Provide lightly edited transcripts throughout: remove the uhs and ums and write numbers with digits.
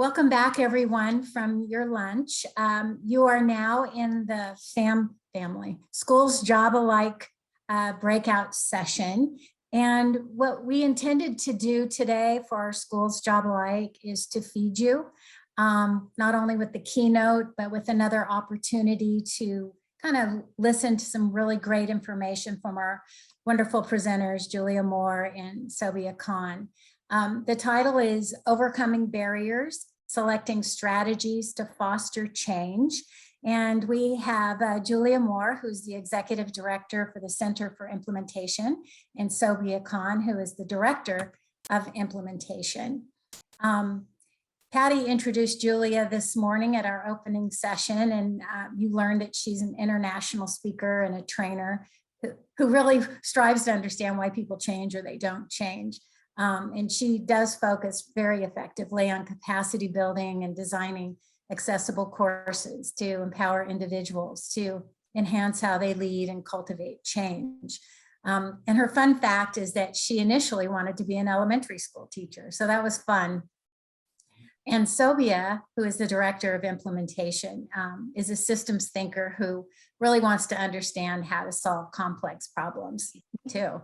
Welcome back, everyone, from your lunch. You are now in the family Schools Job Alike breakout session. And what we intended to do today for our Schools Job Alike is to feed you, not only with the keynote, but with another opportunity to kind of listen to some really great information from our wonderful presenters, Julia Moore and Sobia Khan. The title is Overcoming Barriers, Selecting Strategies to Foster Change. And we have Julia Moore, who's the Executive Director for the Center for Implementation, and Sobia Khan, who is the Director of Implementation. Patty introduced Julia this morning at our opening session, and you learned that she's an international speaker and a trainer who really strives to understand why people change or they don't change. And she does focus very effectively on capacity building and designing accessible courses to empower individuals to enhance how they lead and cultivate change. And her fun fact is that she initially wanted to be an elementary school teacher, so that was fun. And Sobia, who is the Director of Implementation, is a systems thinker who really wants to understand how to solve complex problems too.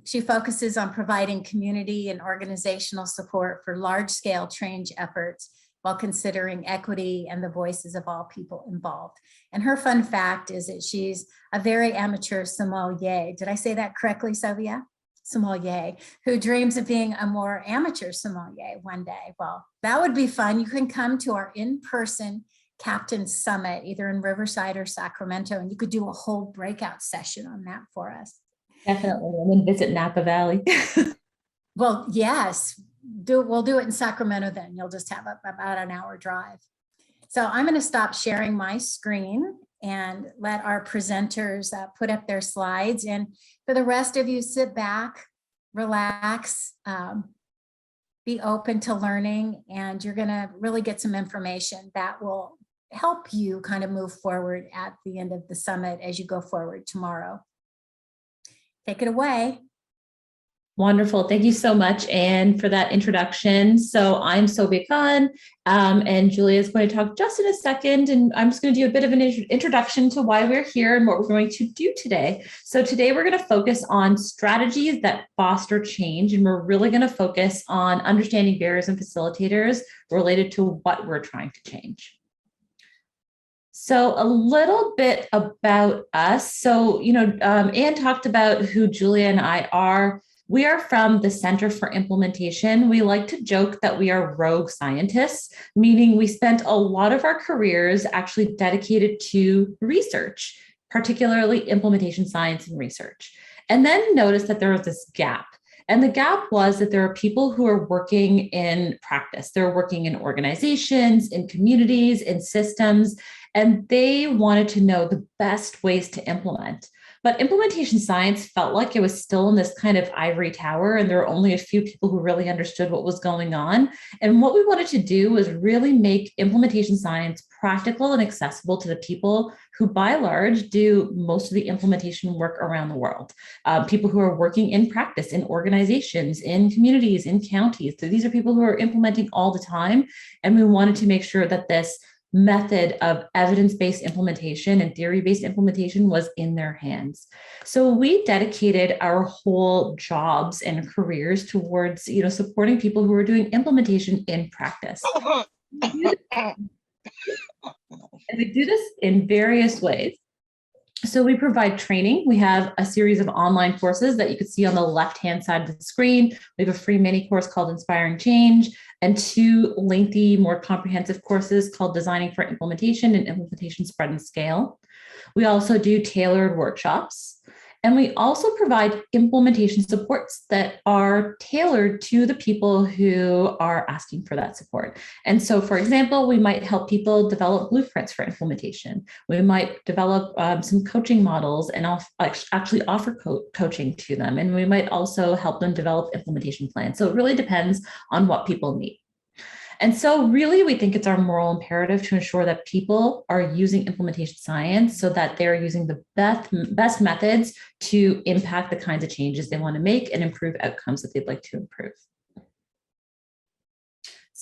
She focuses on providing community and organizational support for large-scale change efforts while considering equity and the voices of all people involved. And her fun fact is that she's a very amateur sommelier. Did I say that correctly, Sobia? Sommelier, who dreams of being a more amateur sommelier one day. Well, that would be fun. You can come to our in-person Captain Summit, either in Riverside or Sacramento, and you could do a whole breakout session on that for us. Definitely, and then visit Napa Valley. Well, yes, we'll do it in Sacramento then. You'll just have about an hour drive. So I'm going to stop sharing my screen and let our presenters put up their slides. And for the rest of you, sit back, relax, be open to learning, and you're going to really get some information that will help you kind of move forward at the end of the summit as you go forward tomorrow. Take it away. Wonderful. Thank you so much, Anne, for that introduction. So I'm Sobia Khan, and Julia is going to talk just in a second, and I'm just going to do a bit of an introduction to why we're here and what we're going to do today. So today we're going to focus on strategies that foster change, and we're really going to focus on understanding barriers and facilitators related to what we're trying to change. So a little bit about us. So, Anne talked about who Julia and I are. We are from the Center for Implementation. We like to joke that we are rogue scientists, meaning we spent a lot of our careers actually dedicated to research, particularly implementation science and research. And then noticed that there was this gap. And the gap was that there are people who are working in practice. They're working in organizations, in communities, in systems, and they wanted to know the best ways to implement. But implementation science felt like it was still in this kind of ivory tower, and there were only a few people who really understood what was going on. And what we wanted to do was really make implementation science practical and accessible to the people who, by and large, do most of the implementation work around the world. People who are working in practice, in organizations, in communities, in counties. So these are people who are implementing all the time. And we wanted to make sure that this method of evidence-based implementation and theory-based implementation was in their hands. So we dedicated our whole jobs and careers towards, supporting people who are doing implementation in practice. And we do this in various ways. So we provide training. We have a series of online courses that you can see on the left-hand side of the screen. We have a free mini course called Inspiring Change and 2 lengthy, more comprehensive courses called Designing for Implementation and Implementation Spread and Scale. We also do tailored workshops. And we also provide implementation supports that are tailored to the people who are asking for that support. And so, for example, we might help people develop blueprints for implementation. We might develop some coaching models and actually offer coaching to them. And we might also help them develop implementation plans. So it really depends on what people need. And so really, we think it's our moral imperative to ensure that people are using implementation science so that they're using the best methods to impact the kinds of changes they want to make and improve outcomes that they'd like to improve.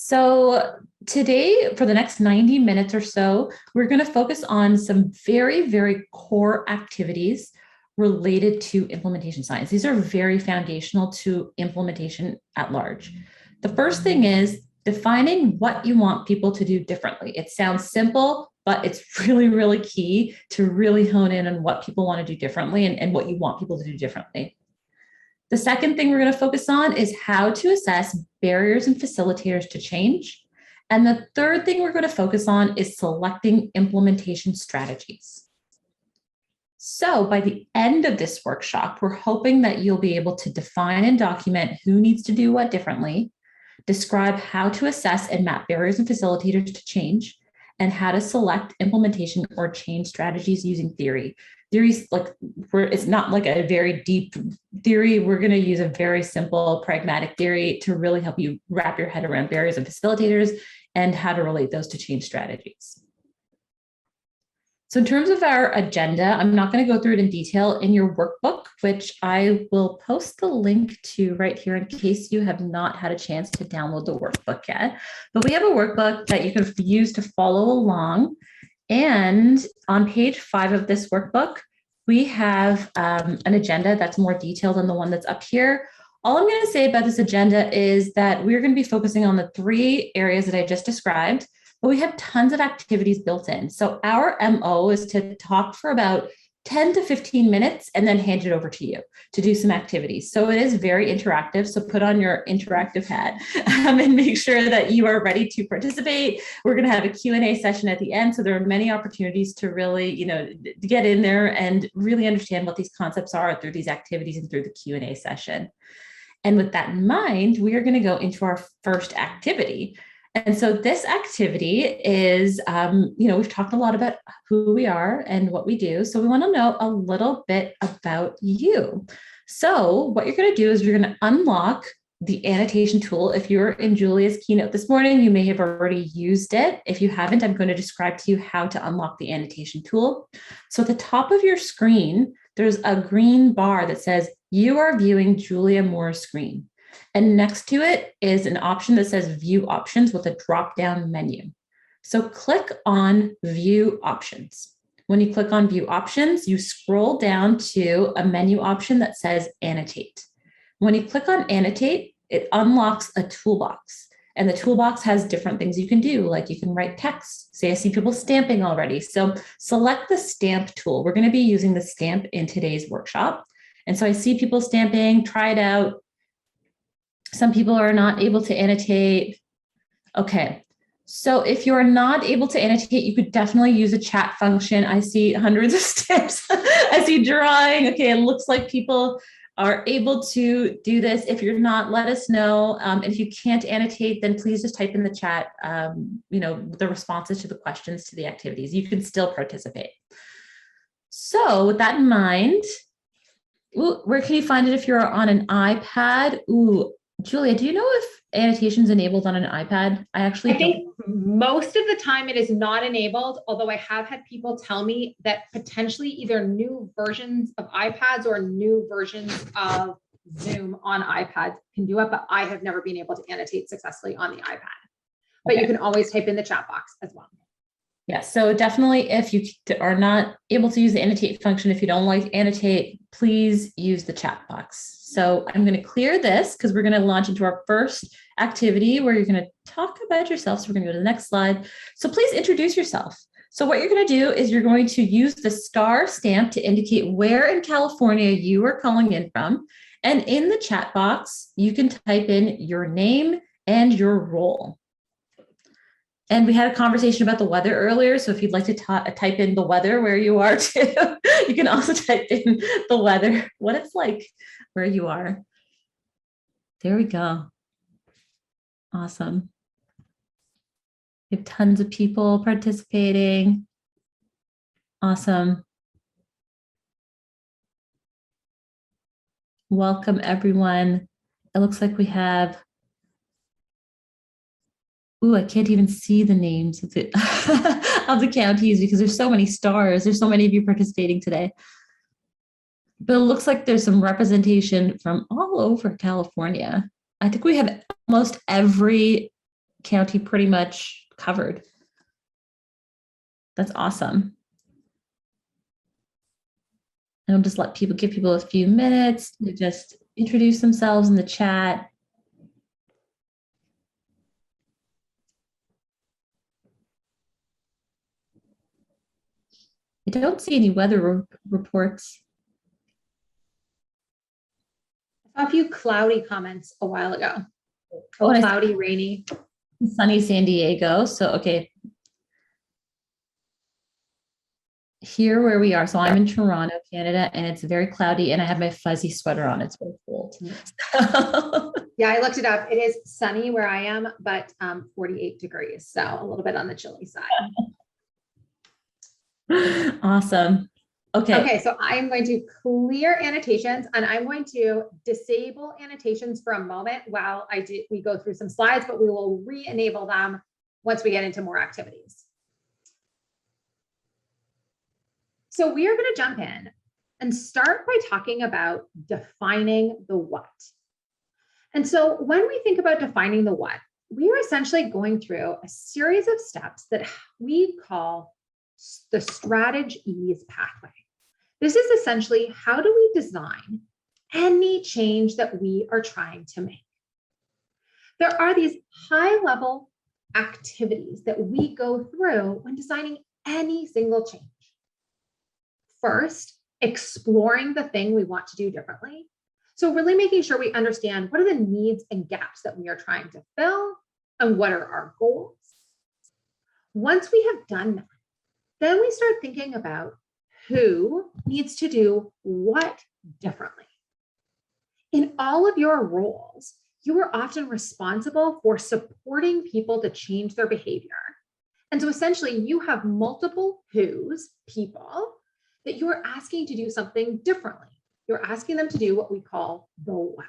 So today, for the next 90 minutes or so, we're going to focus on some very, very core activities related to implementation science. These are very foundational to implementation at large. The first thing is defining what you want people to do differently. It sounds simple, but it's really, really key to really hone in on what people want to do differently and what you want people to do differently. The second thing we're going to focus on is how to assess barriers and facilitators to change. And the third thing we're going to focus on is selecting implementation strategies. So by the end of this workshop, we're hoping that you'll be able to define and document who needs to do what differently, describe how to assess and map barriers and facilitators to change, and how to select implementation or change strategies using theory. Theories, it's not like a very deep theory. We're going to use a very simple, pragmatic theory to really help you wrap your head around barriers and facilitators and how to relate those to change strategies. So in terms of our agenda, I'm not going to go through it in detail in your workbook, which I will post the link to right here in case you have not had a chance to download the workbook yet. But we have a workbook that you can use to follow along. And on page 5 of this workbook, we have an agenda that's more detailed than the one that's up here. All I'm going to say about this agenda is that we're going to be focusing on the 3 areas that I just described, but we have tons of activities built in. So our MO is to talk for about 10 to 15 minutes and then hand it over to you to do some activities. So it is very interactive. So put on your interactive hat and make sure that you are ready to participate. We're going to have a Q&A session at the end. So there are many opportunities to really, get in there and really understand what these concepts are through these activities and through the Q&A session. And with that in mind, we are going to go into our first activity. And so this activity is, we've talked a lot about who we are and what we do. So we want to know a little bit about you. So what you're going to do is you're going to unlock the annotation tool. If you're in Julia's keynote this morning, you may have already used it. If you haven't, I'm going to describe to you how to unlock the annotation tool. So at the top of your screen, there's a green bar that says you are viewing Julia Moore's screen. And next to it is an option that says View Options with a drop-down menu. So click on View Options. When you click on View Options, you scroll down to a menu option that says Annotate. When you click on Annotate, it unlocks a toolbox. And the toolbox has different things you can do, like you can write text. Say I see people stamping already. So select the Stamp tool. We're going to be using the stamp in today's workshop. And so I see people stamping, try it out. Some people are not able to annotate. Okay, so if you're not able to annotate, you could definitely use a chat function. I see hundreds of stamps. I see drawing. Okay, it looks like people are able to do this. If you're not, let us know. And if you can't annotate, then please just type in the chat, the responses to the questions to the activities. You can still participate. So with that in mind, where can you find it if you're on an iPad? Julia, do you know if annotation is enabled on an iPad? I think most of the time it is not enabled, although I have had people tell me that potentially either new versions of iPads or new versions of Zoom on iPads can do it, but I have never been able to annotate successfully on the iPad. But you can always type in the chat box as well. Yeah, so definitely if you are not able to use the annotate function, if you don't like annotate, please use the chat box. So I'm going to clear this because we're going to launch into our first activity where you're going to talk about yourself. So we're going to go to the next slide. So please introduce yourself. So what you're going to do is you're going to use the star stamp to indicate where in California you are calling in from. And in the chat box, you can type in your name and your role. And we had a conversation about the weather earlier. So if you'd like to type in the weather where you are too, you can also type in the weather, what it's like where you are. There we go. Awesome. We have tons of people participating. Awesome. Welcome, everyone. It looks like we have I can't even see the names of the, of the counties because there's so many stars. There's so many of you participating today. But it looks like there's some representation from all over California. I think we have almost every county pretty much covered. That's awesome. And I'll just give people a few minutes to just introduce themselves in the chat. I don't see any weather reports. I saw a few cloudy comments a while ago. Oh, and I Cloudy, rainy. see sunny San Diego. So, okay. Here where we are. So I'm in Toronto, Canada, and it's very cloudy and I have my fuzzy sweater on. It's very cold. Yeah, I looked it up. It is sunny where I am, but 48 degrees. So a little bit on the chilly side. Awesome. Okay. Okay, so I'm going to clear annotations and I'm going to disable annotations for a moment while we go through some slides, but we will re-enable them once we get into more activities. So we are going to jump in and start by talking about defining the what. And so when we think about defining the what, we are essentially going through a series of steps that we call the strategies pathway. This is essentially how do we design any change that we are trying to make. There are these high-level activities that we go through when designing any single change. First, exploring the thing we want to do differently. So really making sure we understand what are the needs and gaps that we are trying to fill and what are our goals. Once we have done that, then we start thinking about who needs to do what differently. In all of your roles, you are often responsible for supporting people to change their behavior. And so essentially you have multiple who's, people, that you're asking to do something differently. You're asking them to do what we call the what.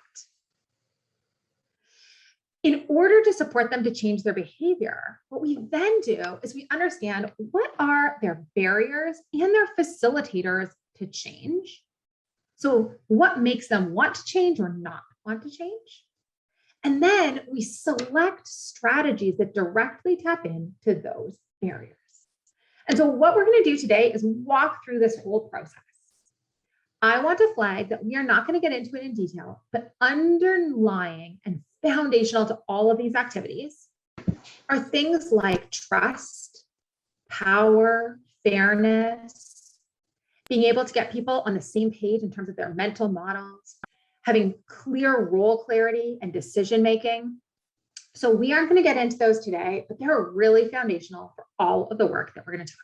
In order to support them to change their behavior, what we then do is we understand what are their barriers and their facilitators to change. So what makes them want to change or not want to change? And then we select strategies that directly tap into those barriers. And so what we're going to do today is walk through this whole process. I want to flag that we are not going to get into it in detail, but underlying and foundational to all of these activities are things like trust, power, fairness, being able to get people on the same page in terms of their mental models, having clear role clarity and decision-making. So we aren't going to get into those today, but they're really foundational for all of the work that we're going to talk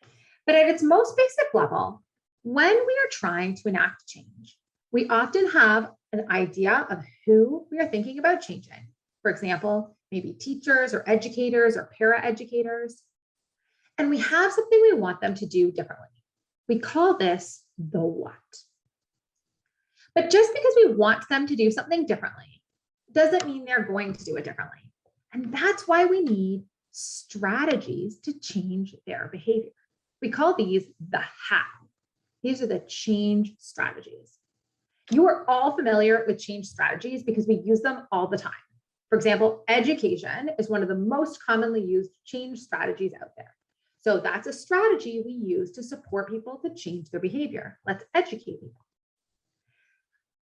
about. But at its most basic level, when we are trying to enact change, we often have an idea of who we are thinking about changing. For example, maybe teachers or educators or paraeducators. And we have something we want them to do differently. We call this the what. But just because we want them to do something differently doesn't mean they're going to do it differently. And that's why we need strategies to change their behavior. We call these the how. These are the change strategies. You are all familiar with change strategies because we use them all the time. For example, education is one of the most commonly used change strategies out there. So that's a strategy we use to support people to change their behavior. Let's educate people.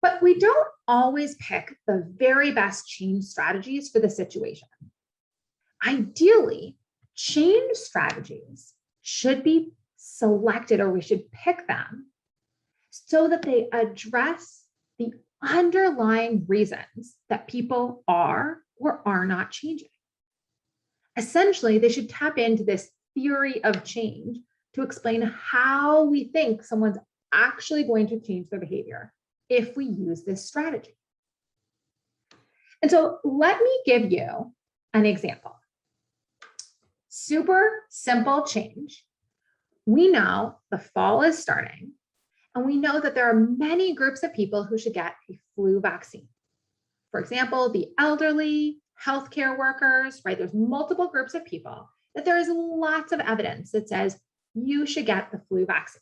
But we don't always pick the very best change strategies for the situation. Ideally, change strategies should be selected, or we should pick them so that they address the underlying reasons that people are or are not changing. Essentially, they should tap into this theory of change to explain how we think someone's actually going to change their behavior if we use this strategy. And so let me give you an example. Super simple change. We know the fall is starting, and we know that there are many groups of people who should get a flu vaccine. For example, the elderly, healthcare workers, right? There's multiple groups of people that there is lots of evidence that says you should get the flu vaccine.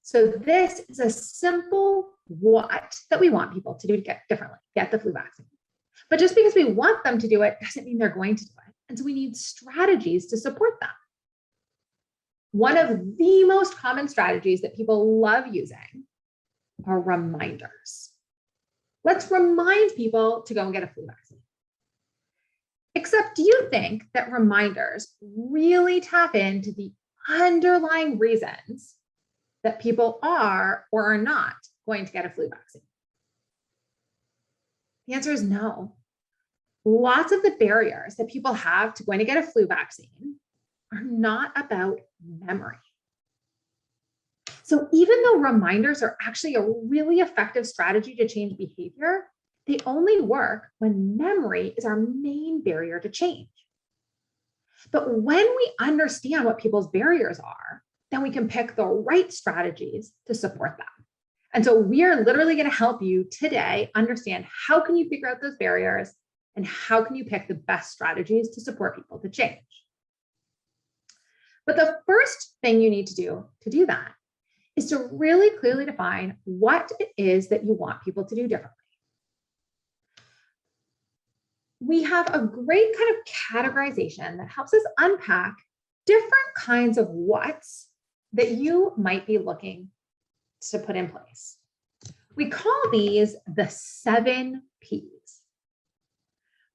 So this is a simple what that we want people to do to get differently, get the flu vaccine. But just because we want them to do it doesn't mean they're going to do it. And so we need strategies to support them. One of the most common strategies that people love using are reminders. Let's remind people to go and get a flu vaccine. Except, do you think that reminders really tap into the underlying reasons that people are or are not going to get a flu vaccine? The answer is no. Lots of the barriers that people have to going to get a flu vaccine are not about memory. So even though reminders are actually a really effective strategy to change behavior, they only work when memory is our main barrier to change. But when we understand what people's barriers are, then we can pick the right strategies to support them. And so we are literally going to help you today understand how can you figure out those barriers and how can you pick the best strategies to support people to change. But the first thing you need to do that is to really clearly define what it is that you want people to do differently. We have a great kind of categorization that helps us unpack different kinds of what's that you might be looking to put in place. We call these the 7 Ps.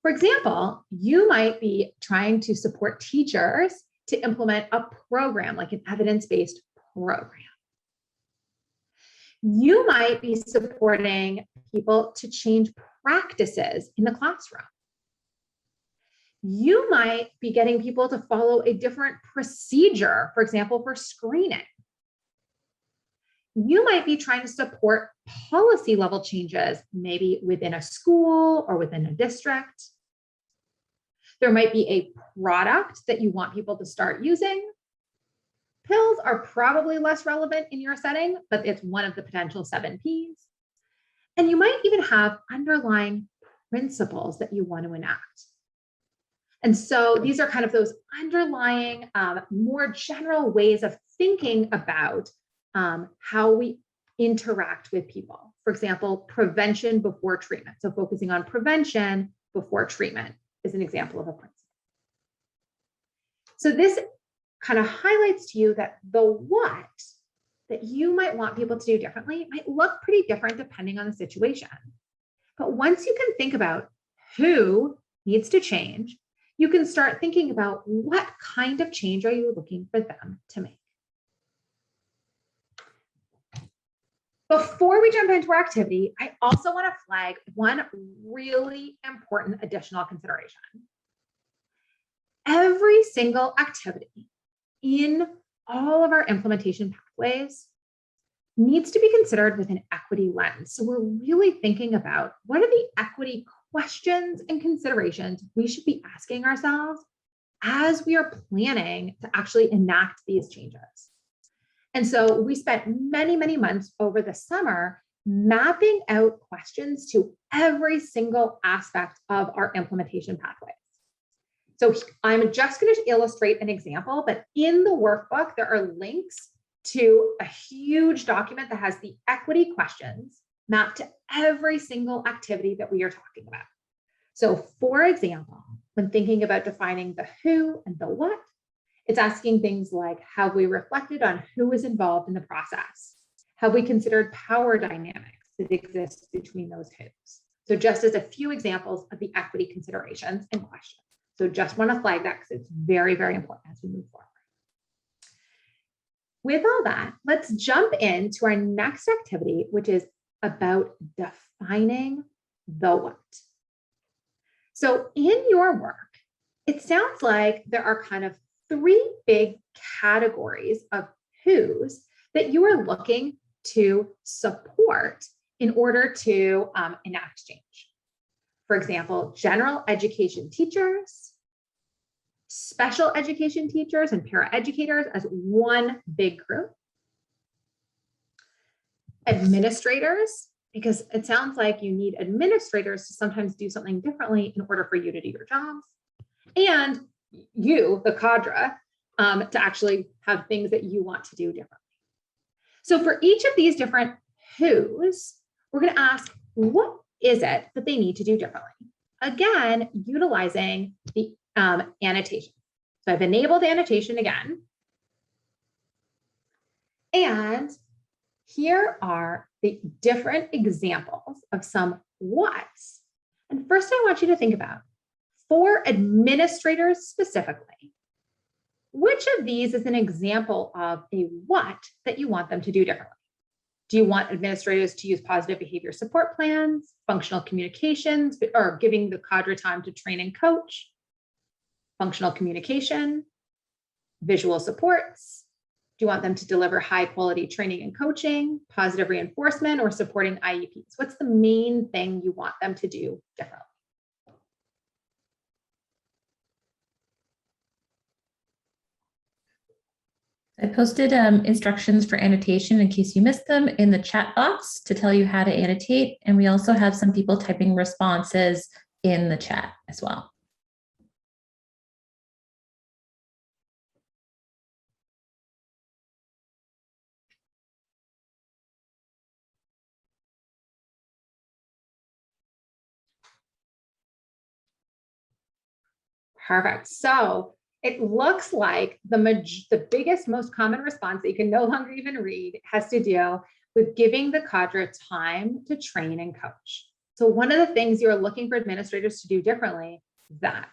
For example, you might be trying to support teachers to implement a program, like an evidence-based program. You might be supporting people to change practices in the classroom. You might be getting people to follow a different procedure, for example, for screening. You might be trying to support policy level changes, maybe within a school or within a district. There might be a product that you want people to start using. Pills are probably less relevant in your setting, but it's one of the potential 7 Ps. And you might even have underlying principles that you want to enact. And so these are kind of those underlying, more general ways of thinking about how we interact with people. For example, prevention before treatment. So focusing on prevention before treatment is an example of a principle. So this kind of highlights to you that the what that you might want people to do differently might look pretty different depending on the situation. But once you can think about who needs to change, you can start thinking about what kind of change are you looking for them to make. Before we jump into our activity, I also want to flag one really important additional consideration. Every single activity in all of our implementation pathways needs to be considered with an equity lens. So we're really thinking about what are the equity questions and considerations we should be asking ourselves as we are planning to actually enact these changes. And so we spent many, many months over the summer mapping out questions to every single aspect of our implementation pathways. So I'm just going to illustrate an example, but in the workbook, there are links to a huge document that has the equity questions mapped to every single activity that we are talking about. So for example, when thinking about defining the who and the what, it's asking things like, have we reflected on who is involved in the process? Have we considered power dynamics that exist between those who's? So just as a few examples of the equity considerations and questions. So just want to flag that because it's very, very important as we move forward. With all that, let's jump into our next activity, which is about defining the what. So in your work, it sounds like there are kind of 3 big categories of who's that you are looking to support in order to enact change. For example, general education teachers, special education teachers, and paraeducators as one big group. Administrators, because it sounds like you need administrators to sometimes do something differently in order for you to do your jobs. And you, the cadre, to actually have things that you want to do differently. So for each of these different who's, we're going to ask, what is it that they need to do differently? again, utilizing the annotation. So I've enabled annotation again. And here are the different examples of some whats. And first I want you to think about, for administrators specifically, which of these is an example of a what that you want them to do differently? Do you want administrators to use positive behavior support plans, functional communications, or giving the cadre time to train and coach, functional communication, visual supports? Do you want them to deliver high quality training and coaching, positive reinforcement, or supporting IEPs? What's the main thing you want them to do differently? I posted instructions for annotation in case you missed them in the chat box to tell you how to annotate. And we also have some people typing responses in the chat as well. Perfect. So it looks like the biggest, most common response that you can no longer even read has to do with giving the cadre time to train and coach. So one of the things you're looking for administrators to do differently is that.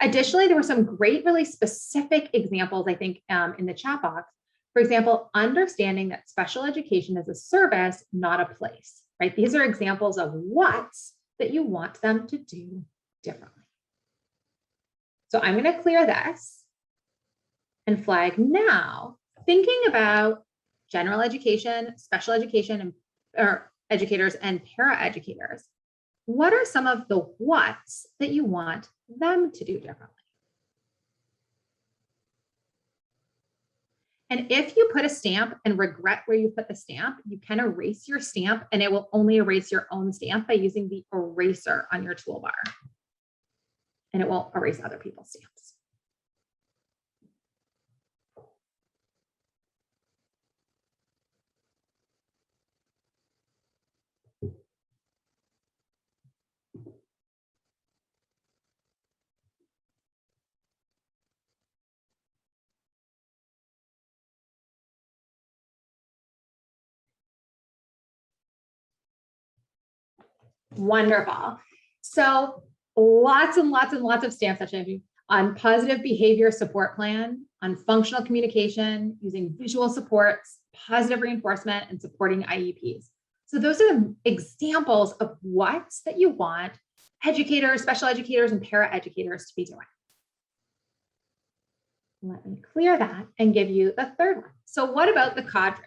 Additionally, there were some great, really specific examples, I think, in the chat box. For example, understanding that special education is a service, not a place, right? These are examples of what's that you want them to do differently. So I'm going to clear this and flag now, thinking about general education, special education, and or educators and paraeducators. What are some of the what's that you want them to do differently? And if you put a stamp and regret where you put the stamp, you can erase your stamp and it will only erase your own stamp by using the eraser on your toolbar. And it won't erase other people's stamps. Wonderful. So lots and lots and lots of stamps on positive behavior support plan, on functional communication, using visual supports, positive reinforcement, and supporting IEPs. So those are the examples of what's that you want educators, special educators, and paraeducators to be doing. Let me clear that and give you the third one. So what about the cadre?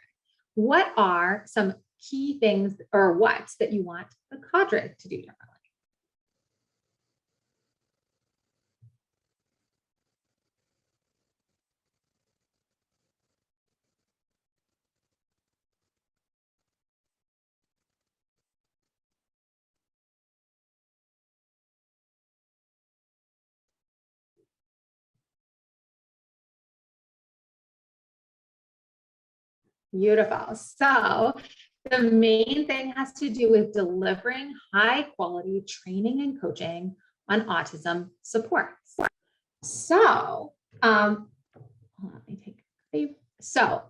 What are some key things or what's that you want the cadre to do differently? Beautiful. So the main thing has to do with delivering high quality training and coaching on autism supports. So, let me take, so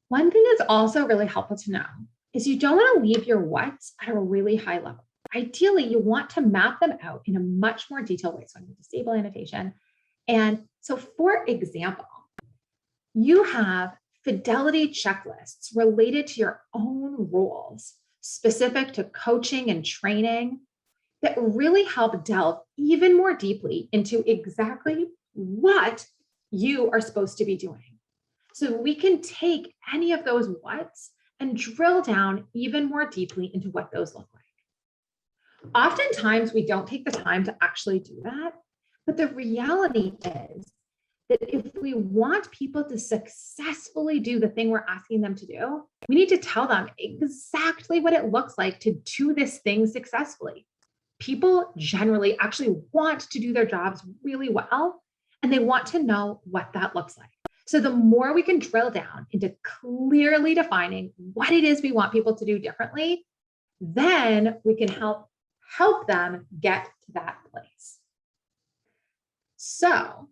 one thing that's also really helpful to know is you don't want to leave your what's at a really high level. Ideally, you want to map them out in a much more detailed way. So I'm going to disable annotation. And so for example, you have fidelity checklists related to your own roles, specific to coaching and training, that really help delve even more deeply into exactly what you are supposed to be doing. So we can take any of those what's and drill down even more deeply into what those look like. Oftentimes, we don't take the time to actually do that, but the reality is that if we want people to successfully do the thing we're asking them to do, we need to tell them exactly what it looks like to do this thing successfully. People generally actually want to do their jobs really well, and they want to know what that looks like. So the more we can drill down into clearly defining what it is we want people to do differently, then we can help help them get to that place. So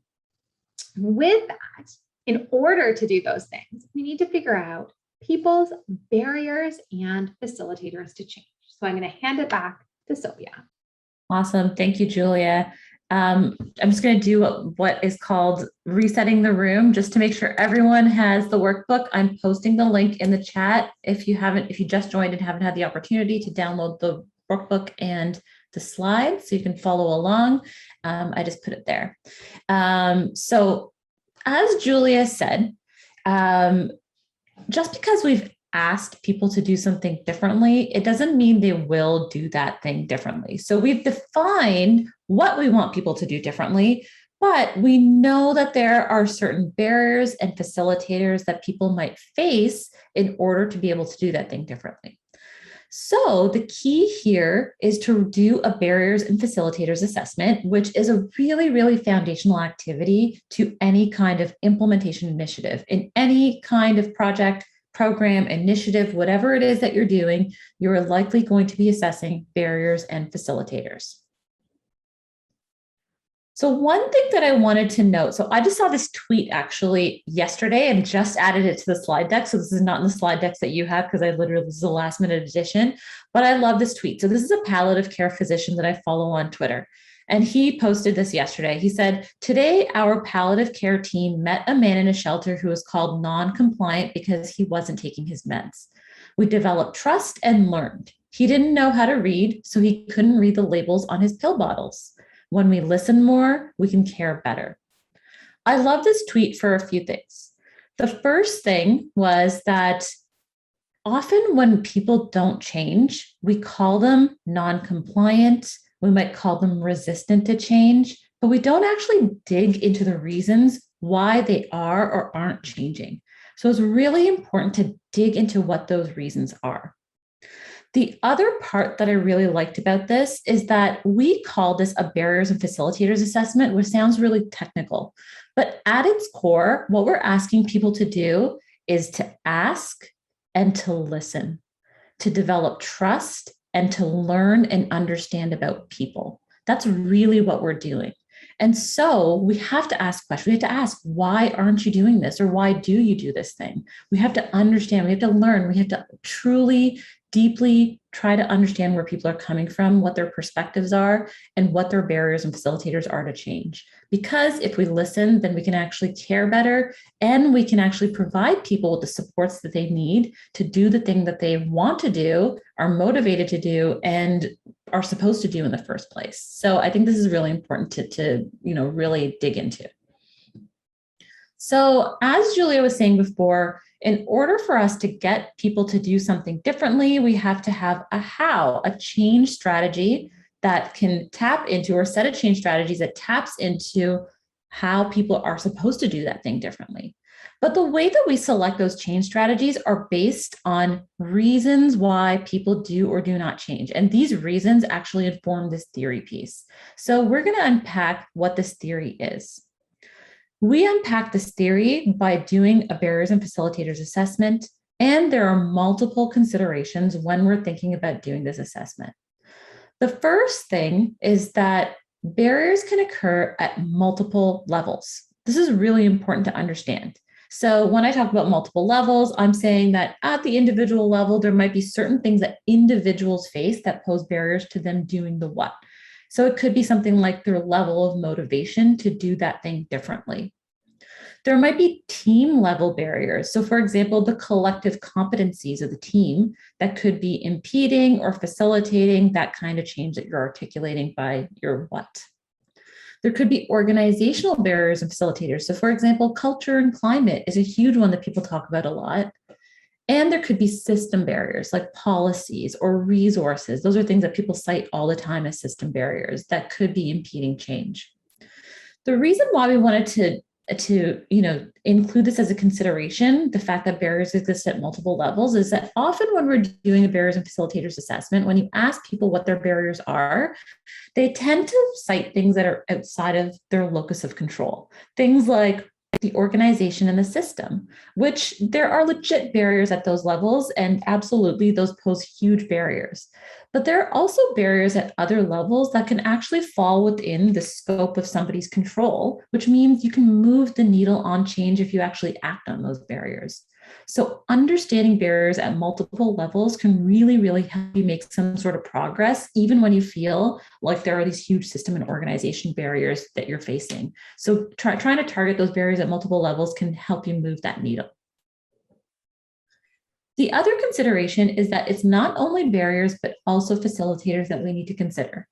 with that, in order to do those things, we need to figure out people's barriers and facilitators to change. So I'm going to hand it back to Sylvia. Awesome. Thank you, Julia. I'm just going to do what is called resetting the room just to make sure everyone has the workbook. I'm posting the link in the chat. If you just joined and haven't had the opportunity to download the workbook and the slides so you can follow along, I just put it there. So as Julia said, just because we've asked people to do something differently, it doesn't mean they will do that thing differently. So we've defined what we want people to do differently, but we know that there are certain barriers and facilitators that people might face in order to be able to do that thing differently. So the key here is to do a barriers and facilitators assessment, which is a really, really foundational activity to any kind of implementation initiative. In any kind of project, program, initiative, whatever it is that you're doing, you're likely going to be assessing barriers and facilitators. So one thing that I wanted to note, so I just saw this tweet actually yesterday and just added it to the slide deck. So this is not in the slide decks that you have because this is a last minute addition, but I love this tweet. So this is a palliative care physician that I follow on Twitter. And he posted this yesterday. He said, "Today, our palliative care team met a man in a shelter who was called non-compliant because he wasn't taking his meds. We developed trust and learned. He didn't know how to read, so he couldn't read the labels on his pill bottles. When we listen more, we can care better." I love this tweet for a few things. The first thing was that often when people don't change, we call them non-compliant. We might call them resistant to change, but we don't actually dig into the reasons why they are or aren't changing. So it's really important to dig into what those reasons are. The other part that I really liked about this is that we call this a barriers and facilitators assessment, which sounds really technical, but at its core, what we're asking people to do is to ask and to listen, to develop trust and to learn and understand about people. That's really what we're doing. And so we have to ask questions. We have to ask, why aren't you doing this? Or why do you do this thing? We have to understand, we have to learn, we have to truly, deeply try to understand where people are coming from, what their perspectives are, and what their barriers and facilitators are to change. Because if we listen, then we can actually care better and we can actually provide people with the supports that they need to do the thing that they want to do, are motivated to do, and are supposed to do in the first place. So I think this is really important to really dig into. So as Julia was saying before, in order for us to get people to do something differently, we have to have a change strategy that can tap into, or set of change strategies that taps into how people are supposed to do that thing differently. But the way that we select those change strategies are based on reasons why people do or do not change. And these reasons actually inform this theory piece. So we're going to unpack what this theory is. We unpack this theory by doing a barriers and facilitators assessment, and there are multiple considerations when we're thinking about doing this assessment. The first thing is that barriers can occur at multiple levels. This is really important to understand. So when I talk about multiple levels, I'm saying that at the individual level, there might be certain things that individuals face that pose barriers to them doing the what. So it could be something like their level of motivation to do that thing differently. There might be team level barriers. So for example, the collective competencies of the team that could be impeding or facilitating that kind of change that you're articulating by your what. There could be organizational barriers and facilitators. So for example, culture and climate is a huge one that people talk about a lot. And there could be system barriers like policies or resources. Those are things that people cite all the time as system barriers that could be impeding change. The reason why we wanted to include this as a consideration, the fact that barriers exist at multiple levels, is that often when we're doing a barriers and facilitators assessment, when you ask people what their barriers are, they tend to cite things that are outside of their locus of control. Things like the organization and the system, which there are legit barriers at those levels, and absolutely those pose huge barriers. But there are also barriers at other levels that can actually fall within the scope of somebody's control, which means you can move the needle on change if you actually act on those barriers. So understanding barriers at multiple levels can really, really help you make some sort of progress, even when you feel like there are these huge system and organization barriers that you're facing. So trying to target those barriers at multiple levels can help you move that needle. The other consideration is that it's not only barriers, but also facilitators that we need to consider.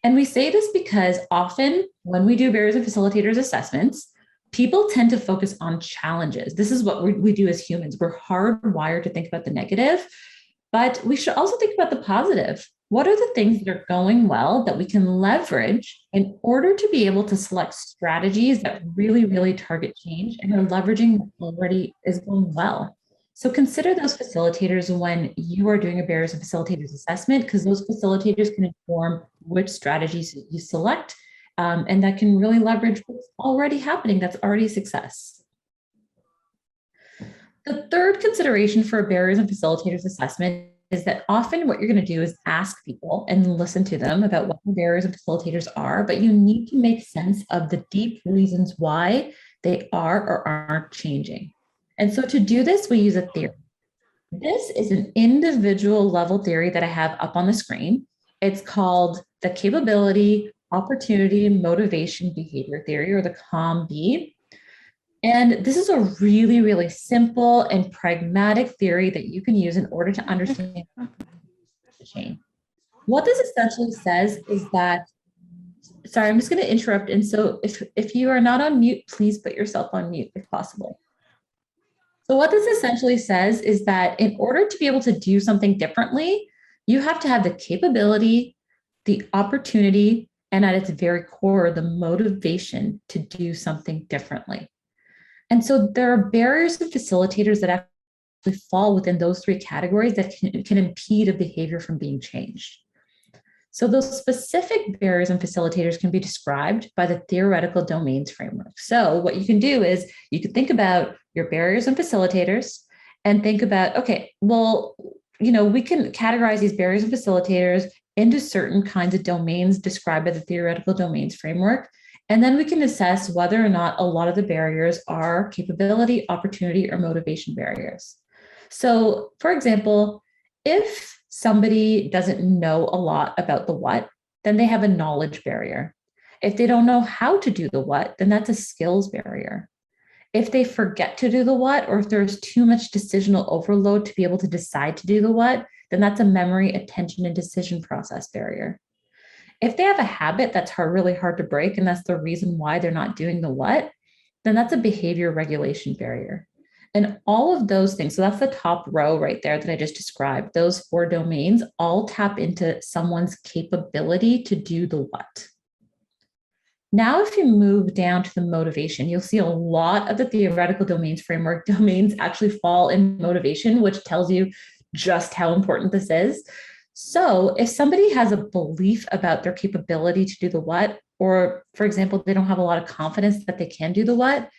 And we say this because often when we do barriers and facilitators assessments, people tend to focus on challenges. This is what we do as humans. We're hardwired to think about the negative, but we should also think about the positive. What are the things that are going well that we can leverage in order to be able to select strategies that really, really target change and are leveraging what already is going well? So consider those facilitators when you are doing a barriers and facilitators assessment, because those facilitators can inform which strategies you select, and that can really leverage what's already happening, that's already a success. The third consideration for a barriers and facilitators assessment is that often what you're going to do is ask people and listen to them about what the barriers and facilitators are, but you need to make sense of the deep reasons why they are or aren't changing. And so to do this, we use a theory. This is an individual level theory that I have up on the screen. It's called the Capability, Opportunity, Motivation, Behavior Theory, or the COM-B. And this is a really, really simple and pragmatic theory that you can use in order to understand the chain. What this essentially says is that, sorry, I'm just going to interrupt. And so if you are not on mute, please put yourself on mute if possible. So what this essentially says is that in order to be able to do something differently, you have to have the capability, the opportunity, and at its very core, the motivation to do something differently. And so there are barriers and facilitators that actually fall within those three categories that can impede a behavior from being changed. So those specific barriers and facilitators can be described by the theoretical domains framework. So what you can do is you can think about your barriers and facilitators and think about, okay, well, we can categorize these barriers and facilitators into certain kinds of domains described by the theoretical domains framework. And then we can assess whether or not a lot of the barriers are capability, opportunity, or motivation barriers. So for example, if somebody doesn't know a lot about the what, then they have a knowledge barrier. If they don't know how to do the what, then that's a skills barrier. If they forget to do the what, or if there's too much decisional overload to be able to decide to do the what, then that's a memory, attention, and decision process barrier. If they have a habit that's really hard to break, and that's the reason why they're not doing the what, then that's a behavior regulation barrier. And all of those things, so that's the top row right there that I just described, those 4 domains all tap into someone's capability to do the what. Now, if you move down to the motivation, you'll see a lot of the theoretical domains framework domains actually fall in motivation, which tells you just how important this is. So if somebody has a belief about their capability to do the what, or for example, they don't have a lot of confidence that they can do the what,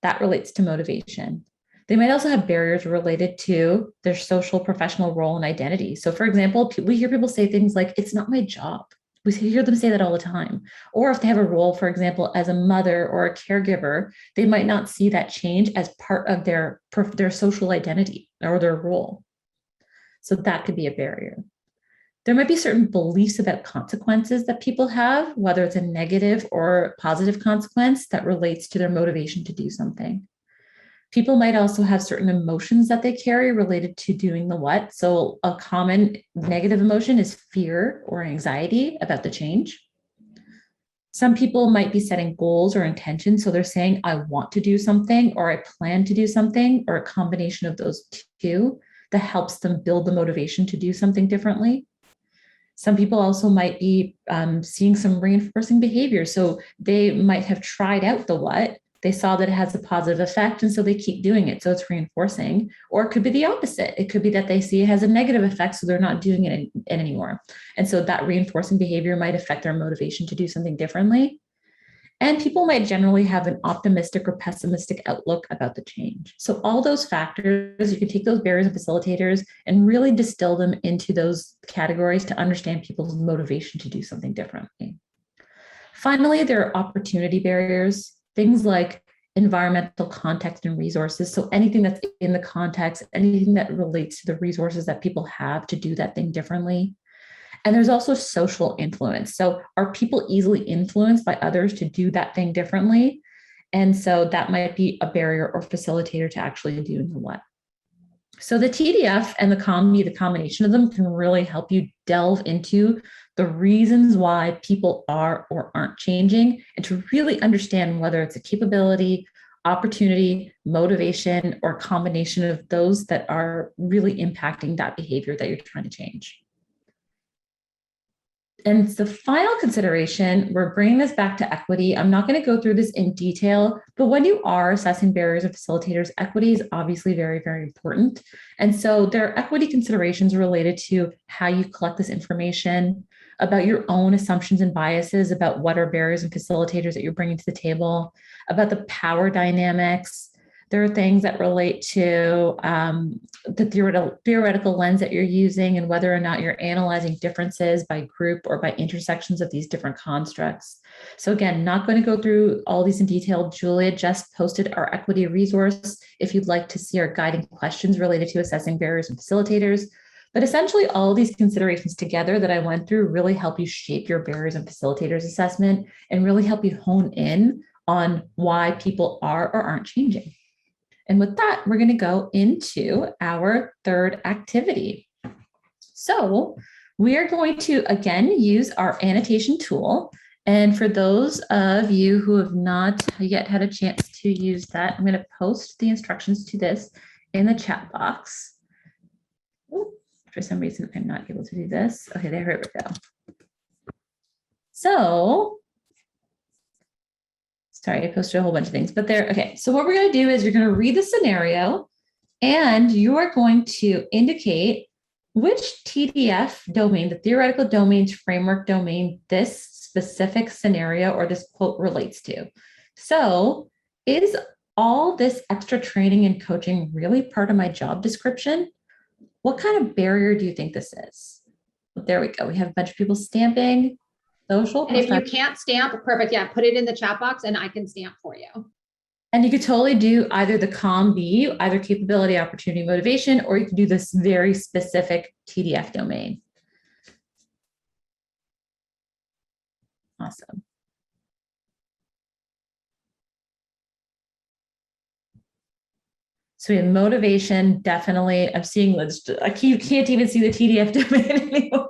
that relates to motivation. They might also have barriers related to their social, professional role and identity. So for example, we hear people say things like, it's not my job. We hear them say that all the time. Or if they have a role, for example, as a mother or a caregiver, they might not see that change as part of their social identity or their role. So that could be a barrier. There might be certain beliefs about consequences that people have, whether it's a negative or positive consequence that relates to their motivation to do something. People might also have certain emotions that they carry related to doing the what. So a common negative emotion is fear or anxiety about the change. Some people might be setting goals or intentions. So they're saying, I want to do something, or I plan to do something, or a combination of those two that helps them build the motivation to do something differently. Some people also might be seeing some reinforcing behavior. So they might have tried out the what, they saw that it has a positive effect, and so they keep doing it. So it's reinforcing. Or it could be the opposite. It could be that they see it has a negative effect, so they're not doing it anymore. And so that reinforcing behavior might affect their motivation to do something differently. And people might generally have an optimistic or pessimistic outlook about the change. So all those factors, you can take those barriers and facilitators and really distill them into those categories to understand people's motivation to do something differently. Finally, there are opportunity barriers, things like environmental context and resources. So anything that's in the context, anything that relates to the resources that people have to do that thing differently. And there's also social influence. So are people easily influenced by others to do that thing differently? And so that might be a barrier or facilitator to actually doing what. So the TDF and the COM-B, the combination of them, can really help you delve into the reasons why people are or aren't changing, and to really understand whether it's a capability, opportunity, motivation, or a combination of those that are really impacting that behavior that you're trying to change. And the final consideration, we're bringing this back to equity. I'm not going to go through this in detail, but when you are assessing barriers and facilitators, equity is obviously very, very important. And so there are equity considerations related to how you collect this information, about your own assumptions and biases about what are barriers and facilitators that you're bringing to the table, about the power dynamics. There are things that relate to the theoretical lens that you're using and whether or not you're analyzing differences by group or by intersections of these different constructs. So again, not going to go through all these in detail. Julia just posted our equity resource if you'd like to see our guiding questions related to assessing barriers and facilitators. But essentially, all of these considerations together that I went through really help you shape your barriers and facilitators assessment and really help you hone in on why people are or aren't changing. And with that, we're going to go into our third activity. So we are going to, again, use our annotation tool. And for those of you who have not yet had a chance to use that, I'm going to post the instructions to this in the chat box. Ooh, for some reason, I'm not able to do this. Okay, there we go. So sorry, I posted a whole bunch of things, but there, okay. So what we're going to do is you're going to read the scenario and you are going to indicate which TDF domain, the theoretical domains framework domain, this specific scenario or this quote relates to. So is all this extra training and coaching really part of my job description? What kind of barrier do you think this is? Well, there we go. We have a bunch of people stamping. Social. And if you can't stamp, perfect. Yeah, put it in the chat box and I can stamp for you. And you could totally do either the COM-B, either capability, opportunity, motivation, or you could do this very specific TDF domain. Awesome. So we have motivation, definitely. I'm seeing, you can't even see the TDF domain anymore.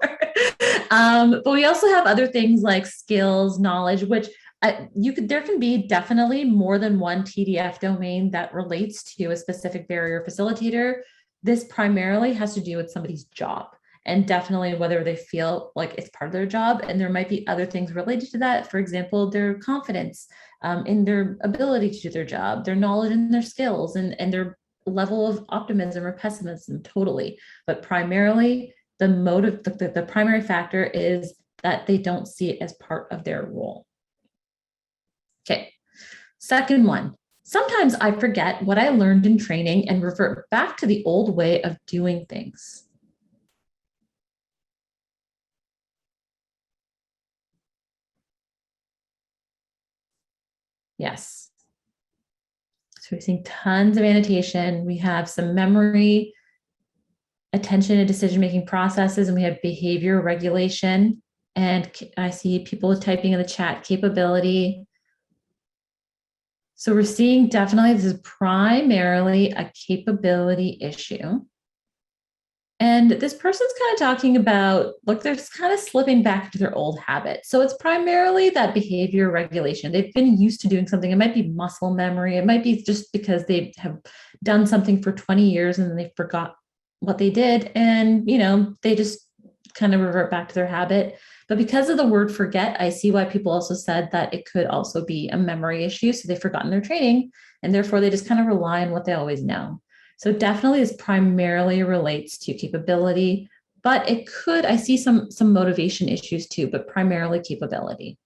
But we also have other things like skills, knowledge, which there can be definitely more than one TDF domain that relates to a specific barrier facilitator. This primarily has to do with somebody's job and definitely whether they feel like it's part of their job. And there might be other things related to that. For example, their confidence in their ability to do their job, their knowledge and their skills and their level of optimism or pessimism, totally. But primarily, the primary factor is that they don't see it as part of their role. Okay, second one. Sometimes I forget what I learned in training and revert back to the old way of doing things. Yes. So we're seeing tons of annotation. We have some memory, attention and decision-making processes, and we have behavior regulation. And I see people typing in the chat, capability. So we're seeing definitely this is primarily a capability issue. And this person's kind of talking about, look, they're kind of slipping back to their old habits. So it's primarily that behavior regulation. They've been used to doing something. It might be muscle memory. It might be just because they have done something for 20 years and they forgot what they did. And, they just kind of revert back to their habit. But because of the word forget, I see why people also said that it could also be a memory issue. So they've forgotten their training and therefore they just kind of rely on what they always know. So definitely this primarily relates to capability, but it could, I see some motivation issues too, but primarily capability.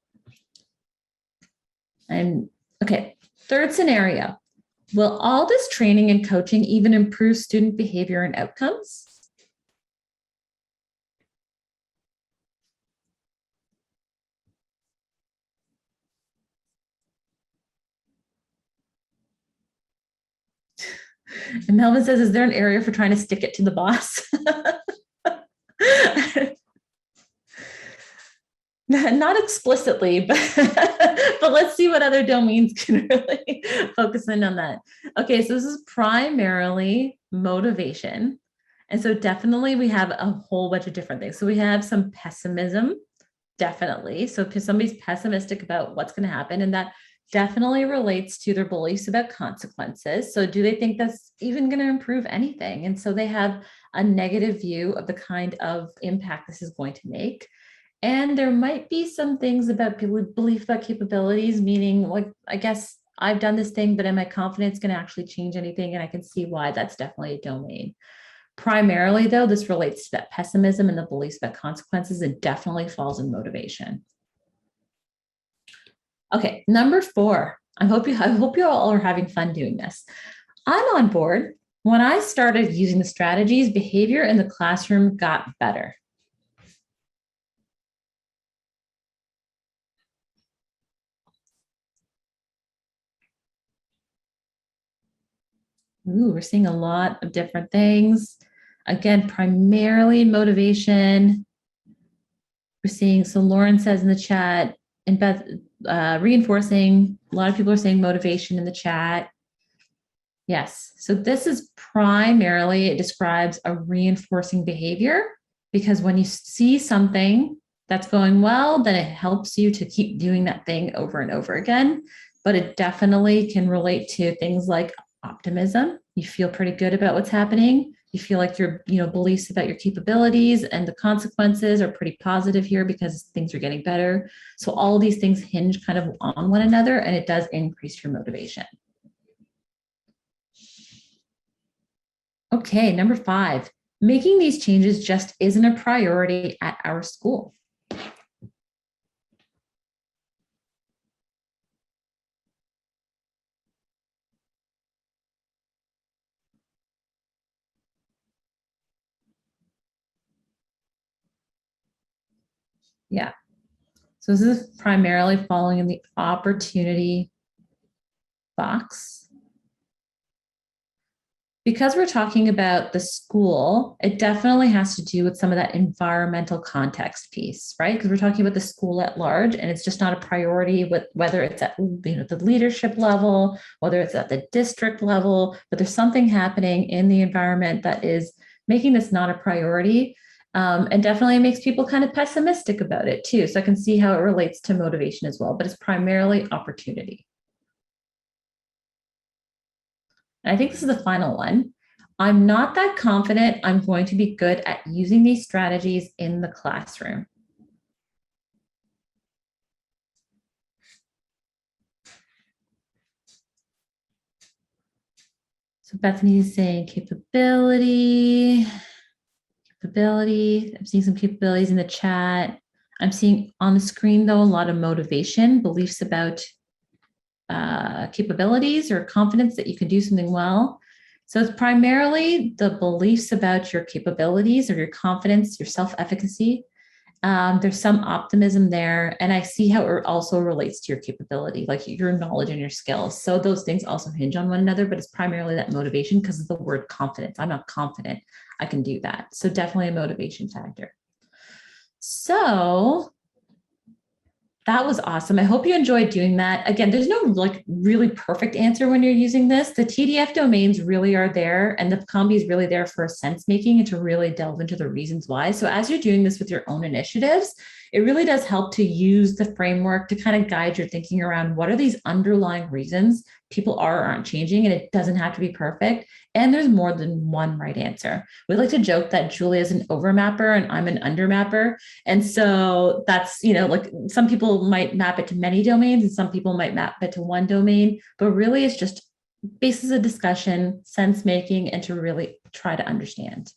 And okay, third scenario. Will all this training and coaching even improve student behavior and outcomes? And Melvin says, is there an area for trying to stick it to the boss? Not explicitly, but, but let's see what other domains can really focus in on that. Okay, so this is primarily motivation. And so definitely we have a whole bunch of different things. So we have some pessimism, definitely. So if somebody's pessimistic about what's going to happen, and that definitely relates to their beliefs about consequences. So do they think that's even going to improve anything? And so they have a negative view of the kind of impact this is going to make. And there might be some things about belief about capabilities, meaning like, I guess I've done this thing, but am I confident it's going to actually change anything? And I can see why that's definitely a domain. Primarily though, this relates to that pessimism and the beliefs about consequences. It definitely falls in motivation. Okay, number 4. I hope you all are having fun doing this. I'm on board. When I started using the strategies, behavior in the classroom got better. Ooh, we're seeing a lot of different things. Again, primarily motivation. We're seeing, so Lauren says in the chat, and Beth, reinforcing, a lot of people are saying motivation in the chat. Yes, so this is primarily, it describes a reinforcing behavior, because when you see something that's going well, then it helps you to keep doing that thing over and over again. But it definitely can relate to things like optimism. You feel pretty good about what's happening. You feel like your beliefs about your capabilities and the consequences are pretty positive here because things are getting better. So all of these things hinge kind of on one another, and it does increase your motivation. Okay, number 5, making these changes just isn't a priority at our school. Yeah. So this is primarily falling in the opportunity box. Because we're talking about the school, it definitely has to do with some of that environmental context piece, right? Because we're talking about the school at large, and it's just not a priority with whether it's at the leadership level, whether it's at the district level, but there's something happening in the environment that is making this not a priority. And definitely makes people kind of pessimistic about it too. So I can see how it relates to motivation as well, but it's primarily opportunity. And I think this is the final one. I'm not that confident I'm going to be good at using these strategies in the classroom. So Bethany is saying capability. I'm seeing some capabilities in the chat. I'm seeing on the screen, though, a lot of motivation, beliefs about capabilities or confidence that you can do something well. So it's primarily the beliefs about your capabilities or your confidence, your self-efficacy. There's some optimism there. And I see how it also relates to your capability, like your knowledge and your skills. So those things also hinge on one another, but it's primarily that motivation because of the word confidence. I'm not confident I can do that. So definitely a motivation factor. So that was awesome. I hope you enjoyed doing that. Again, there's no like really perfect answer when you're using this. The TDF domains really are there, and the COM-B is really there for sense making and to really delve into the reasons why. So as you're doing this with your own initiatives, it really does help to use the framework to kind of guide your thinking around what are these underlying reasons people are or aren't changing, and it doesn't have to be perfect. And there's more than one right answer. We like to joke that Julia is an overmapper and I'm an undermapper. And so that's, like some people might map it to many domains and some people might map it to one domain, but really it's just basis of discussion, sense making, and to really try to understand.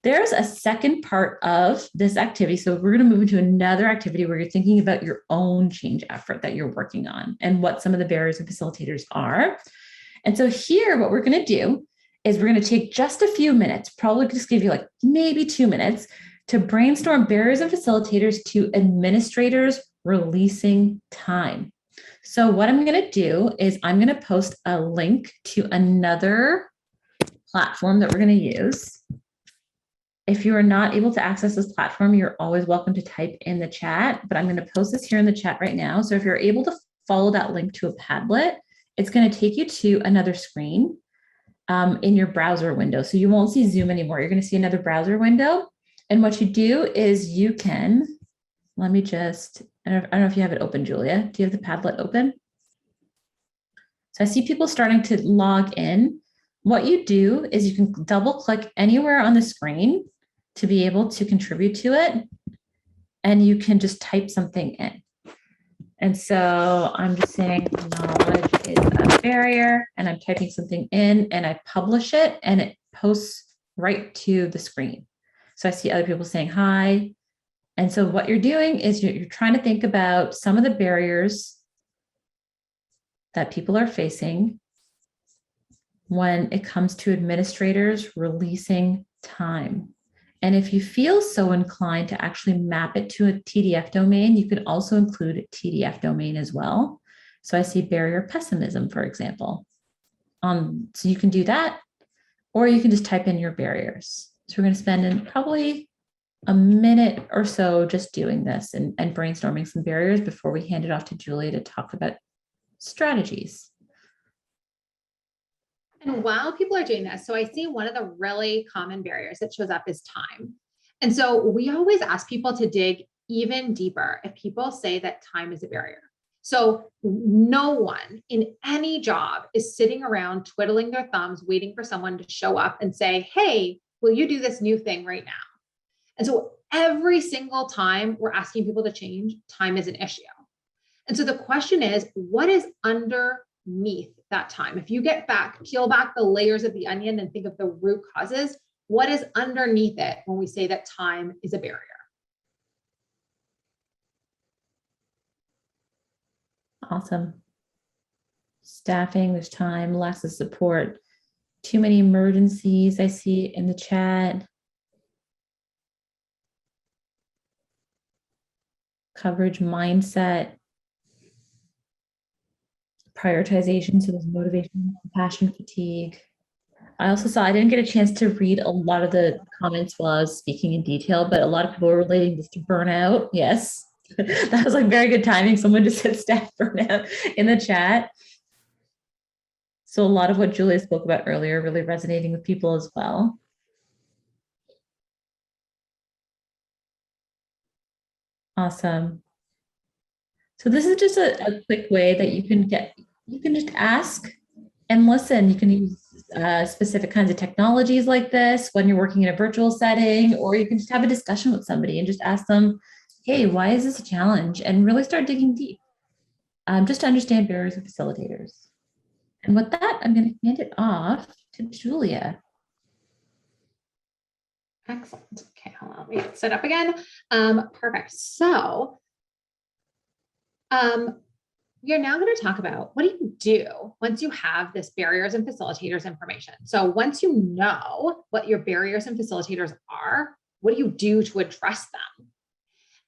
there's a second part of this activity. So we're going to move into another activity where you're thinking about your own change effort that you're working on and what some of the barriers and facilitators are. And so here, what we're going to do is we're going to take just a few minutes, probably just give you like maybe 2 minutes to brainstorm barriers and facilitators to administrators releasing time. So what I'm going to do is I'm going to post a link to another platform that we're going to use. If you are not able to access this platform, you're always welcome to type in the chat, but I'm going to post this here in the chat right now. So if you're able to follow that link to a Padlet, it's going to take you to another screen in your browser window. So you won't see Zoom anymore. You're going to see another browser window. And what you do is you can, let me just, I don't know if you have it open, Julia. Do you have the Padlet open? So I see people starting to log in. What you do is you can double click anywhere on the screen to be able to contribute to it. And you can just type something in. And so I'm just saying knowledge is a barrier, and I'm typing something in and I publish it and it posts right to the screen. So I see other people saying hi. And so what you're doing is you're trying to think about some of the barriers that people are facing when it comes to administrators releasing time. And if you feel so inclined to actually map it to a TDF domain, you could also include a TDF domain as well. So I see barrier pessimism, for example. So you can do that, or you can just type in your barriers. So we're going to spend probably a minute or so just doing this and brainstorming some barriers before we hand it off to Julia to talk about strategies. And while people are doing this, so I see one of the really common barriers that shows up is time. And so we always ask people to dig even deeper if people say that time is a barrier. So no one in any job is sitting around twiddling their thumbs, waiting for someone to show up and say, hey, will you do this new thing right now? And so every single time we're asking people to change, time is an issue. And so the question is, what is underneath that time? If you peel back the layers of the onion and think of the root causes, what is underneath it when we say that time is a barrier? Awesome. Staffing, there's time, lots of support, too many emergencies I see in the chat. Coverage mindset. Prioritization, so there's motivation, compassion, fatigue. I also saw, I didn't get a chance to read a lot of the comments while I was speaking in detail, but a lot of people were relating this to burnout. Yes, that was like very good timing. Someone just said staff burnout in the chat. So a lot of what Julia spoke about earlier really resonating with people as well. Awesome. So this is just a quick way that you can just ask and listen. You can use specific kinds of technologies like this when you're working in a virtual setting, or you can just have a discussion with somebody and just ask them, hey, why is this a challenge? And really start digging deep, just to understand barriers and facilitators. And with that, I'm going to hand it off to Julia. Excellent. Okay, hold on. We get set up again. Perfect. So we are now going to talk about what do you do once you have this barriers and facilitators information. So once you know what your barriers and facilitators are, what do you do to address them?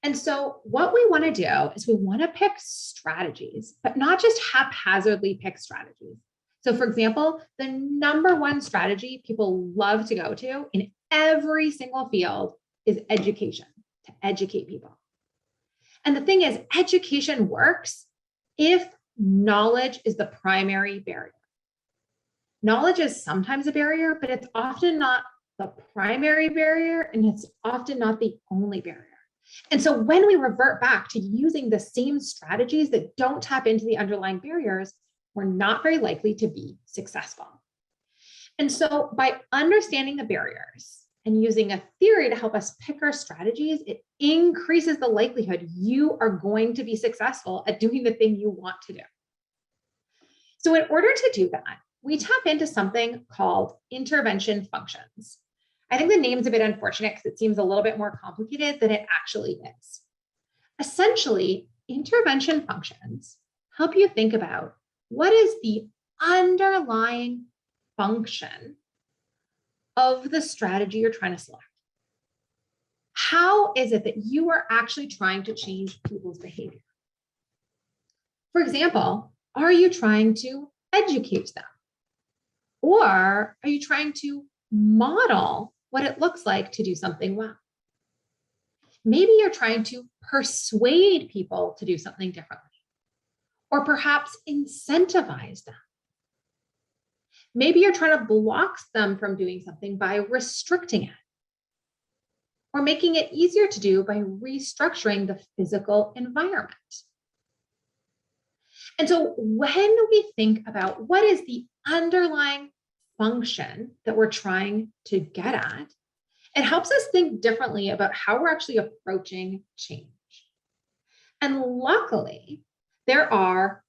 And so what we want to do is we want to pick strategies, but not just haphazardly pick strategies. So for example, the number one strategy people love to go to in every single field is education, to educate people. And the thing is, education works if knowledge is the primary barrier. Knowledge is sometimes a barrier, but it's often not the primary barrier, and it's often not the only barrier. And so when we revert back to using the same strategies that don't tap into the underlying barriers, we're not very likely to be successful. And so by understanding the barriers and using a theory to help us pick our strategies, it increases the likelihood you are going to be successful at doing the thing you want to do. So in order to do that, we tap into something called intervention functions. I think the name's a bit unfortunate because it seems a little bit more complicated than it actually is. Essentially, intervention functions help you think about what is the underlying function of the strategy you're trying to select. How is it that you are actually trying to change people's behavior? For example, are you trying to educate them? Or are you trying to model what it looks like to do something well? Maybe you're trying to persuade people to do something differently, or perhaps incentivize them. Maybe you're trying to block them from doing something by restricting it, or making it easier to do by restructuring the physical environment. And so when we think about what is the underlying function that we're trying to get at, it helps us think differently about how we're actually approaching change. And luckily, there are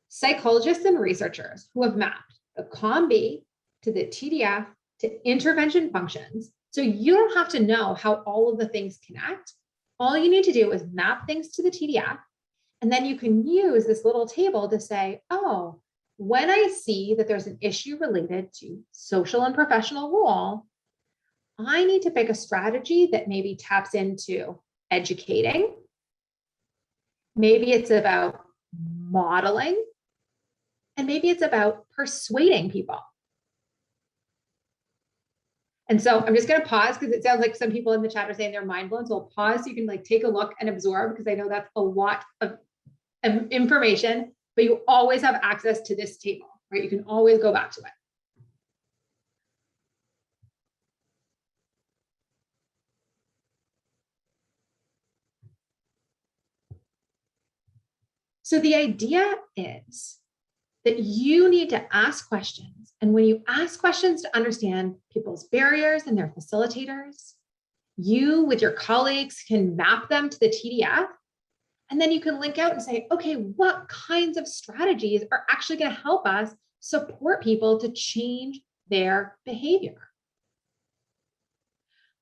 psychologists and researchers who have mapped the COM-B to the TDF to intervention functions. So you don't have to know how all of the things connect. All you need to do is map things to the TDF, and then you can use this little table to say, oh, when I see that there's an issue related to social and professional role, I need to pick a strategy that maybe taps into educating. Maybe it's about modeling, and maybe it's about persuading people. And so I'm just going to pause because it sounds like some people in the chat are saying they're mind blown. So I'll pause so you can like take a look and absorb, because I know that's a lot of information, but you always have access to this table, right? You can always go back to it. So the idea is that you need to ask questions. And when you ask questions to understand people's barriers and their facilitators, you with your colleagues can map them to the TDF. And then you can link out and say, okay, what kinds of strategies are actually going to help us support people to change their behavior?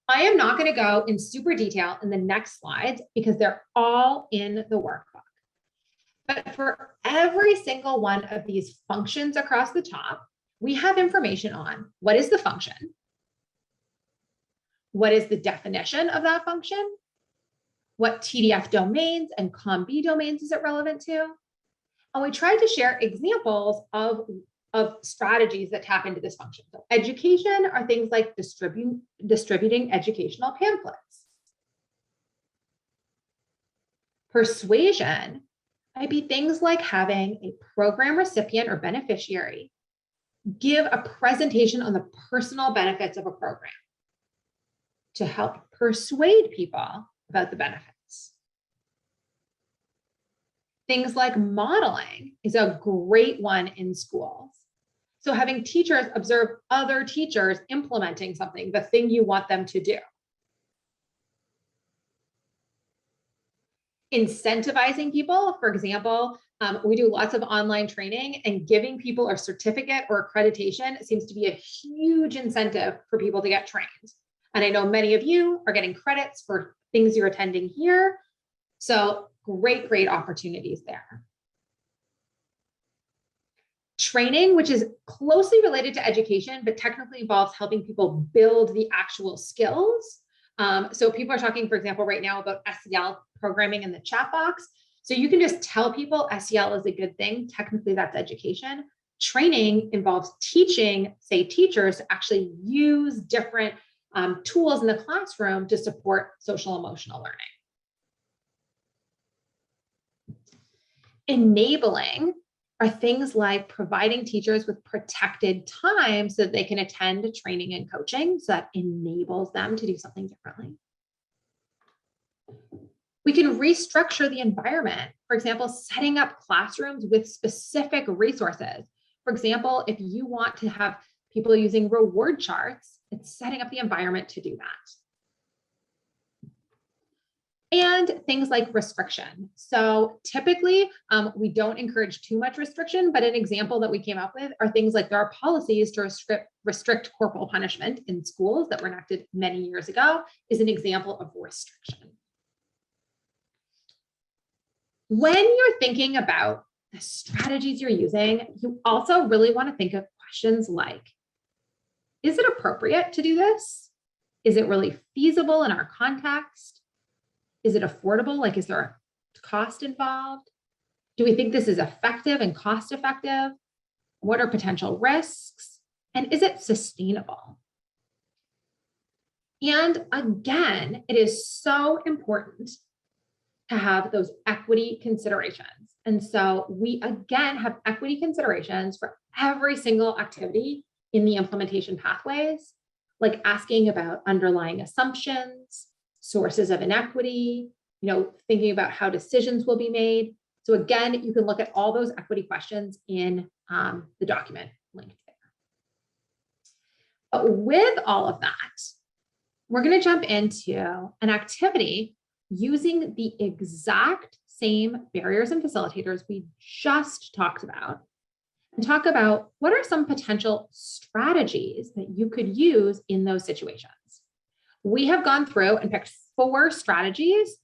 I am not going to go in super detail in the next slides because they're all in the workbook. But for every single one of these functions across the top, we have information on what is the function, what is the definition of that function, what TDF domains and COM-B domains is it relevant to, and we tried to share examples of strategies that tap into this function. So education are things like distributing educational pamphlets. Persuasion might be things like having a program recipient or beneficiary give a presentation on the personal benefits of a program to help persuade people about the benefits. Things like modeling is a great one in schools. So having teachers observe other teachers implementing something, the thing you want them to do. Incentivizing people, for example, we do lots of online training, and giving people a certificate or accreditation seems to be a huge incentive for people to get trained. And I know many of you are getting credits for things you're attending here. So great, great opportunities there. Training, which is closely related to education, but technically involves helping people build the actual skills. So people are talking, for example, right now about SEL programming in the chat box. So you can just tell people SEL is a good thing. Technically, that's education. Training involves teaching, say, teachers to actually use different tools in the classroom to support social emotional learning. Enabling are things like providing teachers with protected time so that they can attend training and coaching, so that enables them to do something differently. We can restructure the environment. For example, setting up classrooms with specific resources. For example, if you want to have people using reward charts, it's setting up the environment to do that. And things like restriction. So typically, we don't encourage too much restriction, but an example that we came up with are things like there are policies to restrict corporal punishment in schools that were enacted many years ago is an example of restriction. When you're thinking about the strategies you're using, you also really want to think of questions like, is it appropriate to do this? Is it really feasible in our context? Is it affordable? Like, is there a cost involved? Do we think this is effective and cost effective? What are potential risks? And is it sustainable? And again, it is so important to have those equity considerations. And so we again have equity considerations for every single activity in the implementation pathways, like asking about underlying assumptions, sources of inequity, thinking about how decisions will be made. So again, you can look at all those equity questions in the document linked there. But with all of that, we're going to jump into an activity using the exact same barriers and facilitators we just talked about, and talk about what are some potential strategies that you could use in those situations. We have gone through and picked 4 strategies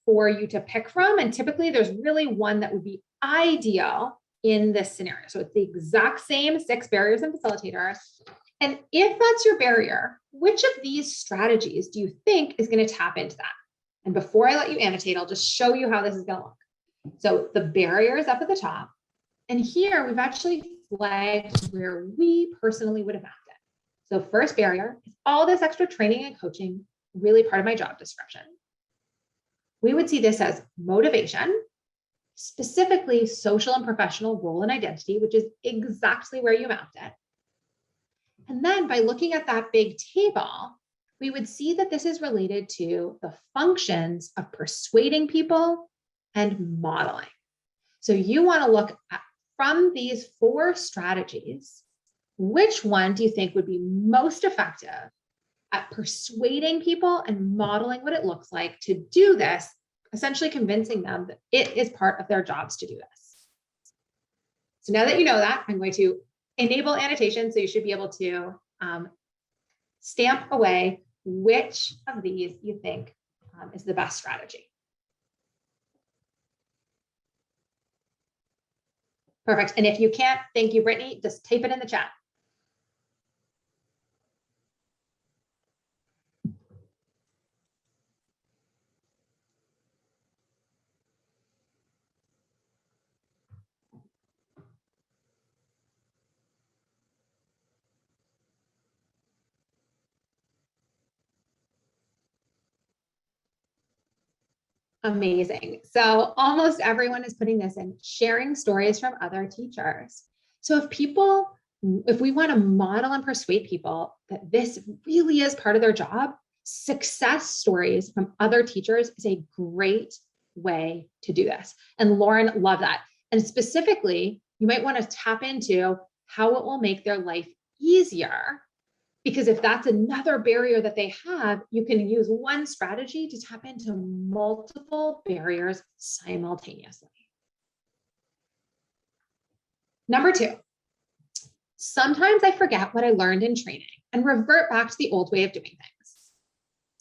for you to pick from. And typically there's really one that would be ideal in this scenario. So it's the exact same 6 barriers and facilitators. And if that's your barrier, which of these strategies do you think is going to tap into that? And before I let you annotate, I'll just show you how this is going to look. So the barrier is up at the top. And here we've actually flagged where we personally would have mapped it. So first barrier is all this extra training and coaching, really part of my job description. We would see this as motivation, specifically social and professional role and identity, which is exactly where you mapped it. And then by looking at that big table, we would see that this is related to the functions of persuading people and modeling. So you want to look at, from these 4 strategies, which one do you think would be most effective at persuading people and modeling what it looks like to do this, essentially convincing them that it is part of their jobs to do this. So now that you know that, I'm going to enable annotation. So you should be able to stamp away which of these you think is the best strategy. Perfect. And if you can't, thank you, Brittany, just type it in the chat. Amazing. So almost everyone is putting this in, sharing stories from other teachers. So if we want to model and persuade people that this really is part of their job, success stories from other teachers is a great way to do this. And Lauren loved that. And specifically, you might want to tap into how it will make their life easier. Because if that's another barrier that they have, you can use one strategy to tap into multiple barriers simultaneously. Number 2, sometimes I forget what I learned in training and revert back to the old way of doing things.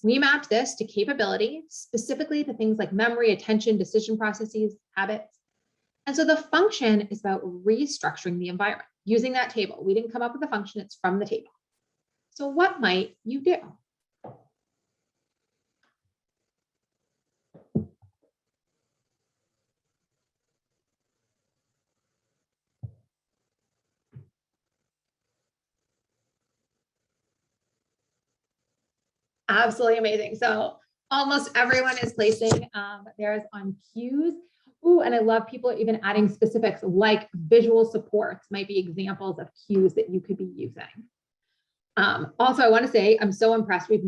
We mapped this to capability, specifically to things like memory, attention, decision processes, habits. And so the function is about restructuring the environment using that table. We didn't come up with the function, it's from the table. So what might you do? Absolutely amazing. So almost everyone is placing theirs on cues. Ooh, and I love people even adding specifics like visual supports might be examples of cues that you could be using. Also, I want to say I'm so impressed. We've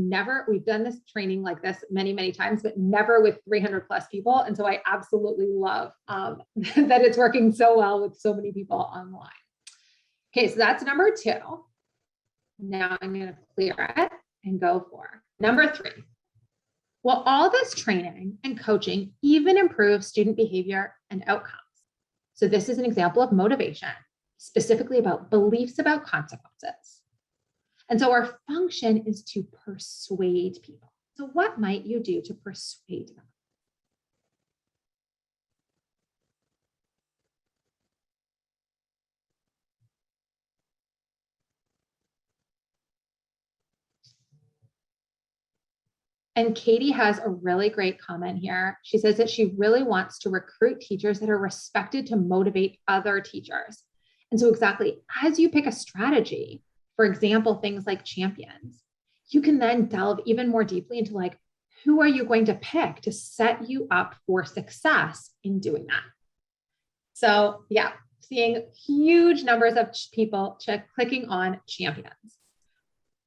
done this training like this many, many times, but never with 300 plus people. And so I absolutely love that it's working so well with so many people online. Okay, so that's number 2. Now I'm going to clear it and go for number 3. Well, all this training and coaching even improves student behavior and outcomes. So this is an example of motivation, specifically about beliefs about consequences. And so our function is to persuade people. So what might you do to persuade them? And Katie has a really great comment here. She says that she really wants to recruit teachers that are respected to motivate other teachers. And so exactly, as you pick a strategy, for example, things like champions, you can then delve even more deeply into like, who are you going to pick to set you up for success in doing that? So yeah, seeing huge numbers of people clicking on champions.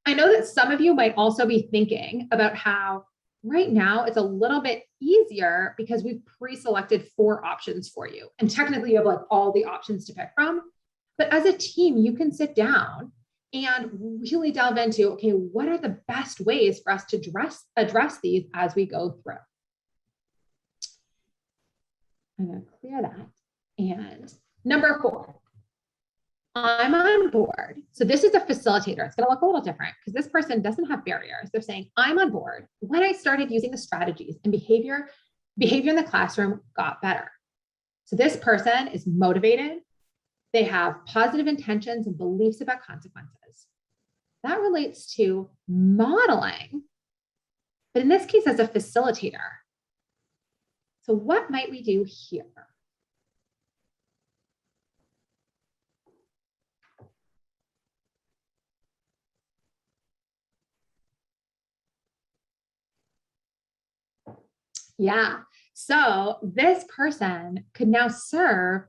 I know that some of you might also be thinking about how right now it's a little bit easier because we've pre-selected 4 options for you. And technically you have like all the options to pick from. But as a team, you can sit down and really delve into, okay, what are the best ways for us to address these as we go through? I'm going to clear that. And number 4. I'm on board. So this is a facilitator. It's going to look a little different because this person doesn't have barriers. They're saying, I'm on board when I started using the strategies and behavior in the classroom got better. So this person is motivated. They have positive intentions and beliefs about consequences. That relates to modeling, but in this case, as a facilitator. So what might we do here? Yeah, so this person could now serve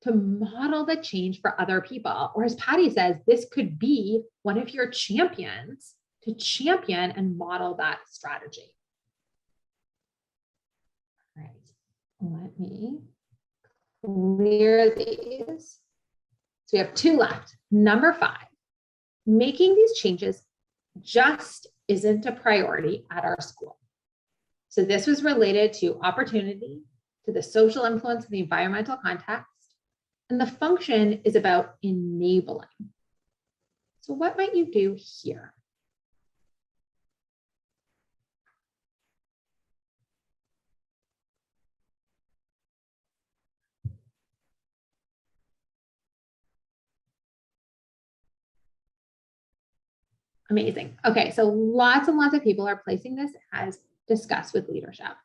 to model the change for other people. Or as Patty says, this could be one of your champions to champion and model that strategy. All right, let me clear these. So we have 2 left. Number 5, making these changes just isn't a priority at our school. So this was related to opportunity, to the social influence of the environmental context, and the function is about enabling. So what might you do here? Amazing. Okay, so lots and lots of people are placing this as discuss with leadership.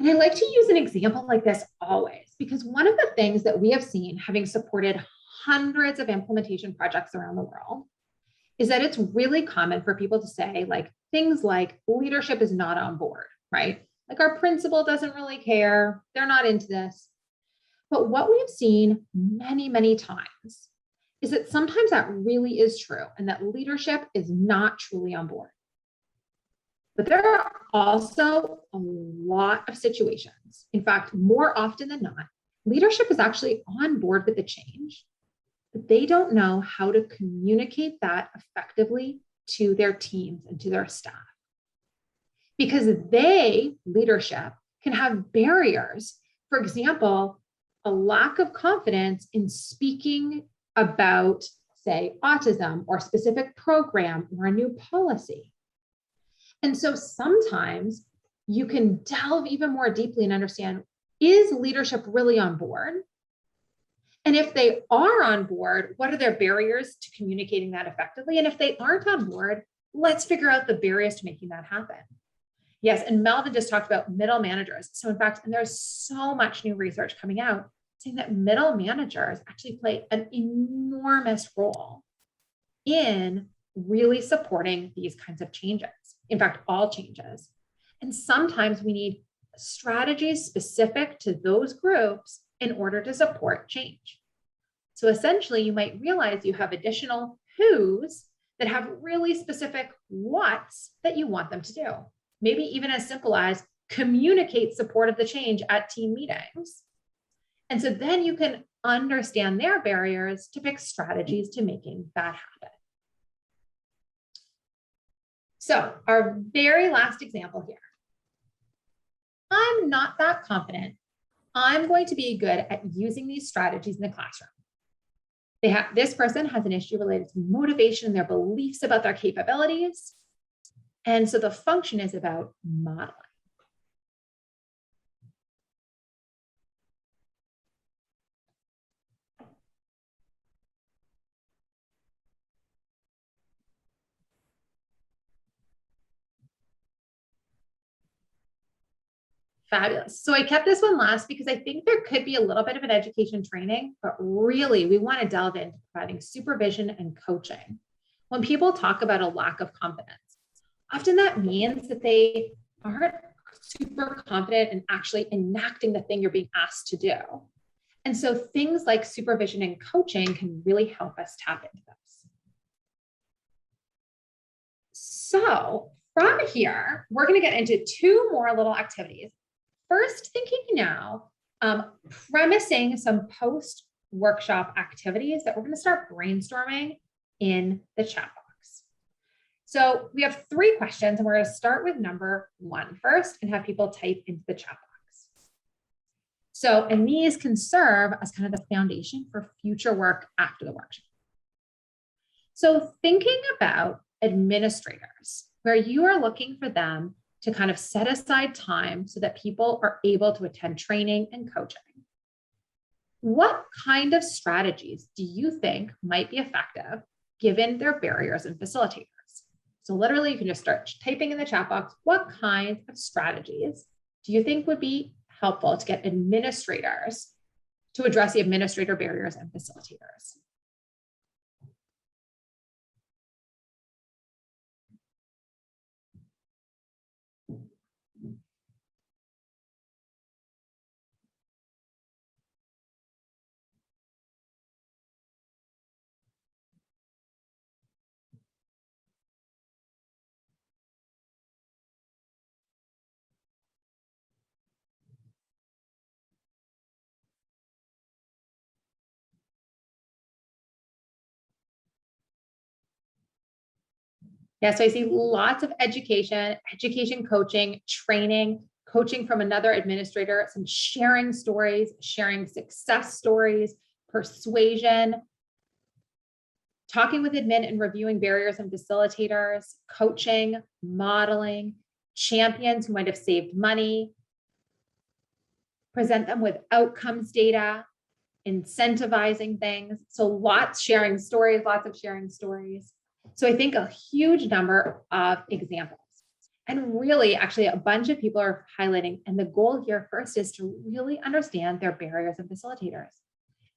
And I like to use an example like this always, because one of the things that we have seen, having supported hundreds of implementation projects around the world, is that it's really common for people to say like things like leadership is not on board, right? Like our principal doesn't really care. They're not into this. But what we have seen many, many times is that sometimes that really is true and that leadership is not truly on board. But there are also a lot of situations, in fact, more often than not, leadership is actually on board with the change, but they don't know how to communicate that effectively to their teams and to their staff. Because leadership, can have barriers. For example, a lack of confidence in speaking about, say, autism or a specific program or a new policy. And so sometimes you can delve even more deeply and understand, is leadership really on board? And if they are on board, what are their barriers to communicating that effectively? And if they aren't on board, let's figure out the barriers to making that happen. Yes, and Melvin just talked about middle managers. So in fact, and there's so much new research coming out saying that middle managers actually play an enormous role in really supporting these kinds of changes. In fact, all changes. And sometimes we need strategies specific to those groups in order to support change. So essentially, you might realize you have additional who's that have really specific what's that you want them to do. Maybe even as simple as communicate support of the change at team meetings. And so then you can understand their barriers to pick strategies to making that happen. So our very last example here. I'm not that confident I'm going to be good at using these strategies in the classroom. This person has an issue related to motivation and their beliefs about their capabilities. And so the function is about modeling. Fabulous. So I kept this one last because I think there could be a little bit of an education training, but really we want to delve into providing supervision and coaching. When people talk about a lack of confidence, often that means that they aren't super confident in actually enacting the thing you're being asked to do. And so things like supervision and coaching can really help us tap into this. So from here, we're going to get into two more little activities. First, thinking now, premising some post-workshop activities that we're going to start brainstorming in the chat box. So we have 3 questions, and we're going to start with number 1 first and have people type into the chat box. So, and these can serve as kind of the foundation for future work after the workshop. So thinking about administrators, where you are looking for them to kind of set aside time so that people are able to attend training and coaching. What kind of strategies do you think might be effective given their barriers and facilitators? So literally you can just start typing in the chat box, what kind of strategies do you think would be helpful to get administrators to address the administrator barriers and facilitators? Yeah, so I see lots of education coaching, training, coaching from another administrator, some sharing stories, sharing success stories, persuasion, talking with admin and reviewing barriers and facilitators, coaching, modeling, champions who might have saved money, present them with outcomes data, incentivizing things. So lots of sharing stories. So I think a huge number of examples. And really, actually, a bunch of people are highlighting. And the goal here first is to really understand their barriers and facilitators.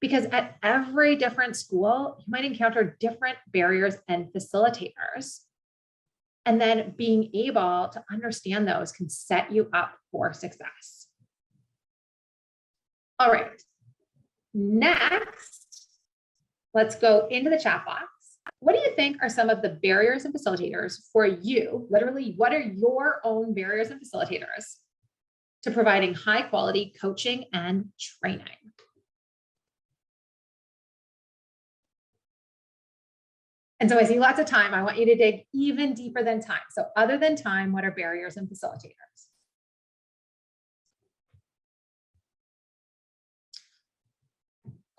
Because at every different school, you might encounter different barriers and facilitators. And then being able to understand those can set you up for success. All right. Next, let's go into the chat box. What do you think are some of the barriers and facilitators for you? Literally, what are your own barriers and facilitators to providing high quality coaching and training? And so I see lots of time. I want you to dig even deeper than time. So other than time, what are barriers and facilitators?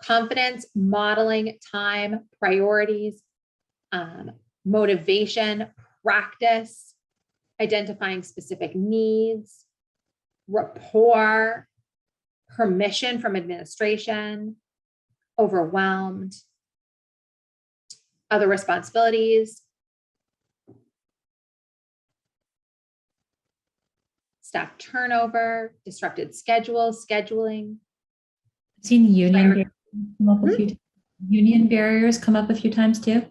Confidence, modeling, time, priorities, motivation, practice, identifying specific needs, rapport, permission from administration, overwhelmed, other responsibilities, staff turnover, disrupted scheduling. I've seen union barriers come up a few times too.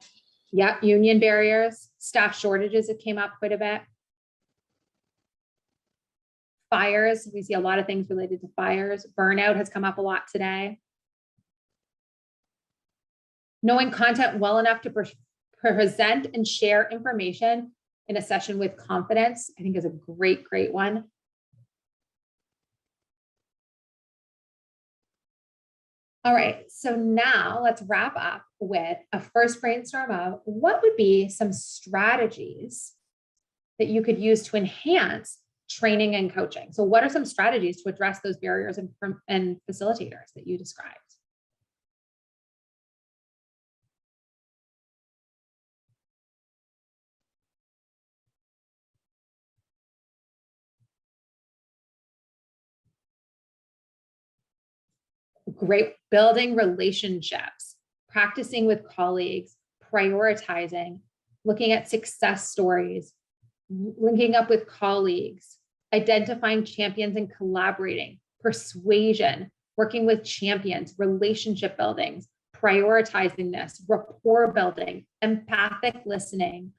Yeah, union barriers, staff shortages that came up quite a bit. Fires, we see a lot of things related to fires. Burnout has come up a lot today. Knowing content well enough to present and share information in a session with confidence, I think is a great one. All right, so now let's wrap up with a first brainstorm of what would be some strategies that you could use to enhance training and coaching. So what are some strategies to address those barriers and facilitators that you described? Great. Building relationships, practicing with colleagues, prioritizing, looking at success stories, linking up with colleagues, identifying champions and collaborating, persuasion, working with champions, relationship buildings, prioritizing this, rapport building, empathic listening,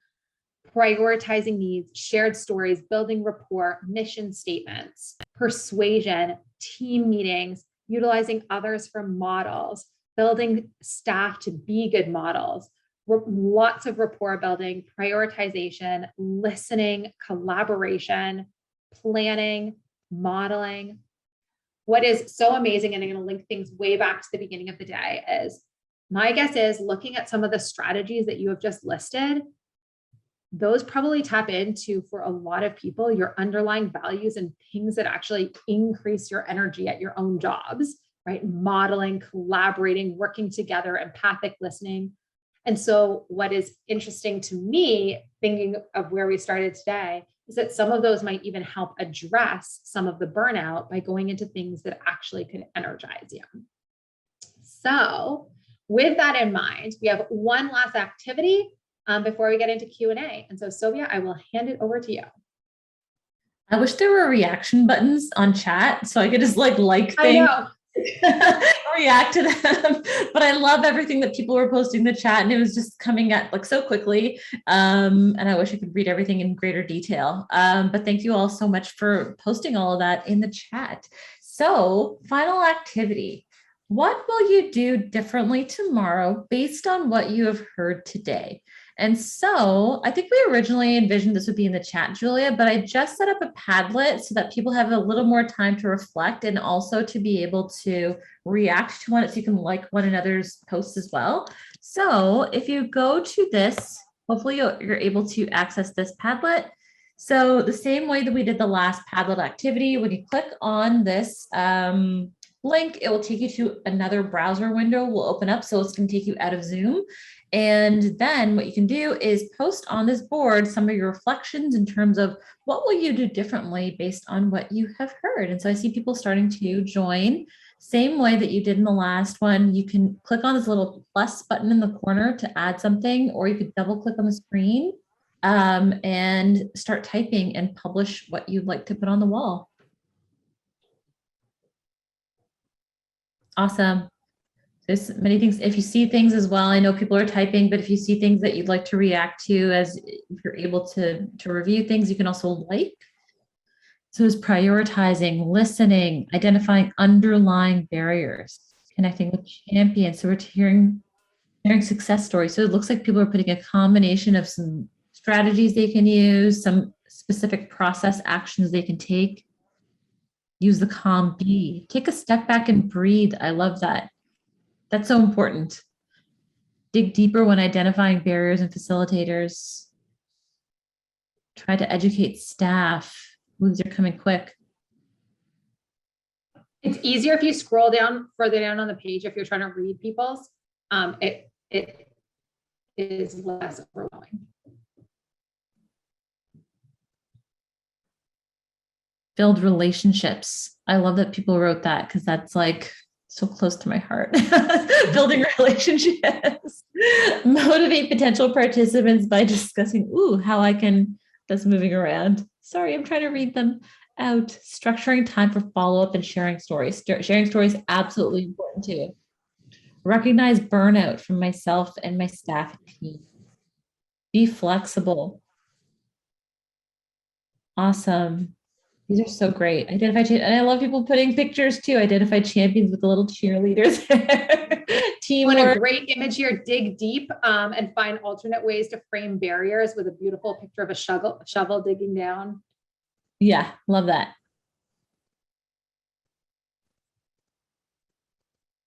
prioritizing needs, shared stories, building rapport, mission statements, persuasion, team meetings, utilizing others for models, building staff to be good models, lots of rapport building, prioritization, listening, collaboration, planning, modeling. What is so amazing, and I'm going to link things way back to the beginning of the day, is my guess is looking at some of the strategies that you have just listed, those probably tap into, for a lot of people, your underlying values and things that actually increase your energy at your own jobs, right? Modeling, collaborating, working together, empathic listening. And so what is interesting to me, thinking of where we started today, is that some of those might even help address some of the burnout by going into things that actually could energize you. So with that in mind, we have one last activity before we get into Q&A. And so Sylvia, I will hand it over to you. I wish there were reaction buttons on chat so I could just like things, react to them. But I love everything that people were posting in the chat, and it was just coming at like so quickly. And I wish I could read everything in greater detail. But thank you all so much for posting all of that in the chat. So, final activity. What will you do differently tomorrow based on what you have heard today? And so I think we originally envisioned this would be in the chat, Julia, but I just set up a Padlet so that people have a little more time to reflect and also to be able to react to one, so you can like one another's posts as well. So if you go to this, hopefully you're able to access this Padlet. So the same way that we did the last Padlet activity, when you click on this link, it will take you to another browser window will open up. So it's going to take you out of Zoom. And then what you can do is post on this board some of your reflections in terms of what will you do differently based on what you have heard. And so I see people starting to join. Same way that you did in the last one, you can click on this little plus button in the corner to add something, or you could double click on the screen and start typing and publish what you'd like to put on the wall. Awesome. There's many things. If you see things as well, I know people are typing, but if you see things that you'd like to react to, as if you're able to review things, you can also like. So it's prioritizing, listening, identifying underlying barriers, connecting with champions. So we're sharing success stories. So it looks like people are putting a combination of some strategies they can use, some specific process actions they can take. Use the calm B. Take a step back and breathe. I love that. That's so important. Dig deeper when identifying barriers and facilitators. Try to educate staff. These are coming quick. It's easier if you scroll down further down on the page if you're trying to read people's. It is less overwhelming. Build relationships. I love that people wrote that because that's like so close to my heart. Building relationships. Motivate potential participants by discussing, how I can, that's moving around. Sorry, I'm trying to read them out. Structuring time for follow-up and sharing stories. Sharing stories is absolutely important too. Recognize burnout from myself and my staff team. Be flexible. Awesome. These are so great. And I love people putting pictures too. Identify champions with the little cheerleaders. Teamwork. Want a great image here, dig deep and find alternate ways to frame barriers with a beautiful picture of a shovel digging down. Yeah, love that.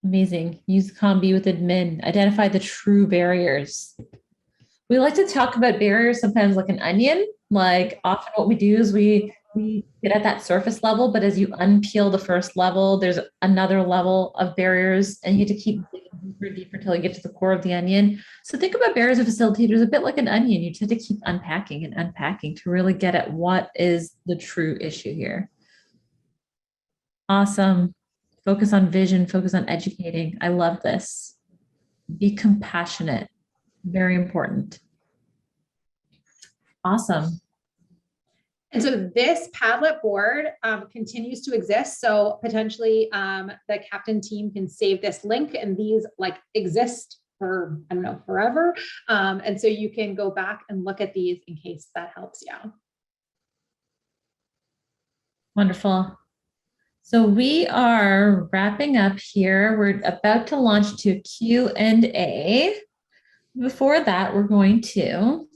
Amazing. Use Combi with admin. Identify the true barriers. We like to talk about barriers sometimes like an onion. Like often what we do is we we get at that surface level, but as you unpeel the first level, there's another level of barriers, and you have to keep digging deeper and deeper until you get to the core of the onion. So think about barriers and facilitators a bit like an onion. You just have to keep unpacking and unpacking to really get at what is the true issue here. Awesome. Focus on vision, focus on educating. I love this. Be compassionate. Very important. Awesome. And so this Padlet board continues to exist. So potentially the captain team can save this link, and these like exist for, I don't know, forever. And so you can go back and look at these in case that helps you. Wonderful. So we are wrapping up here. We're about to launch to Q&A. Before that, we're going to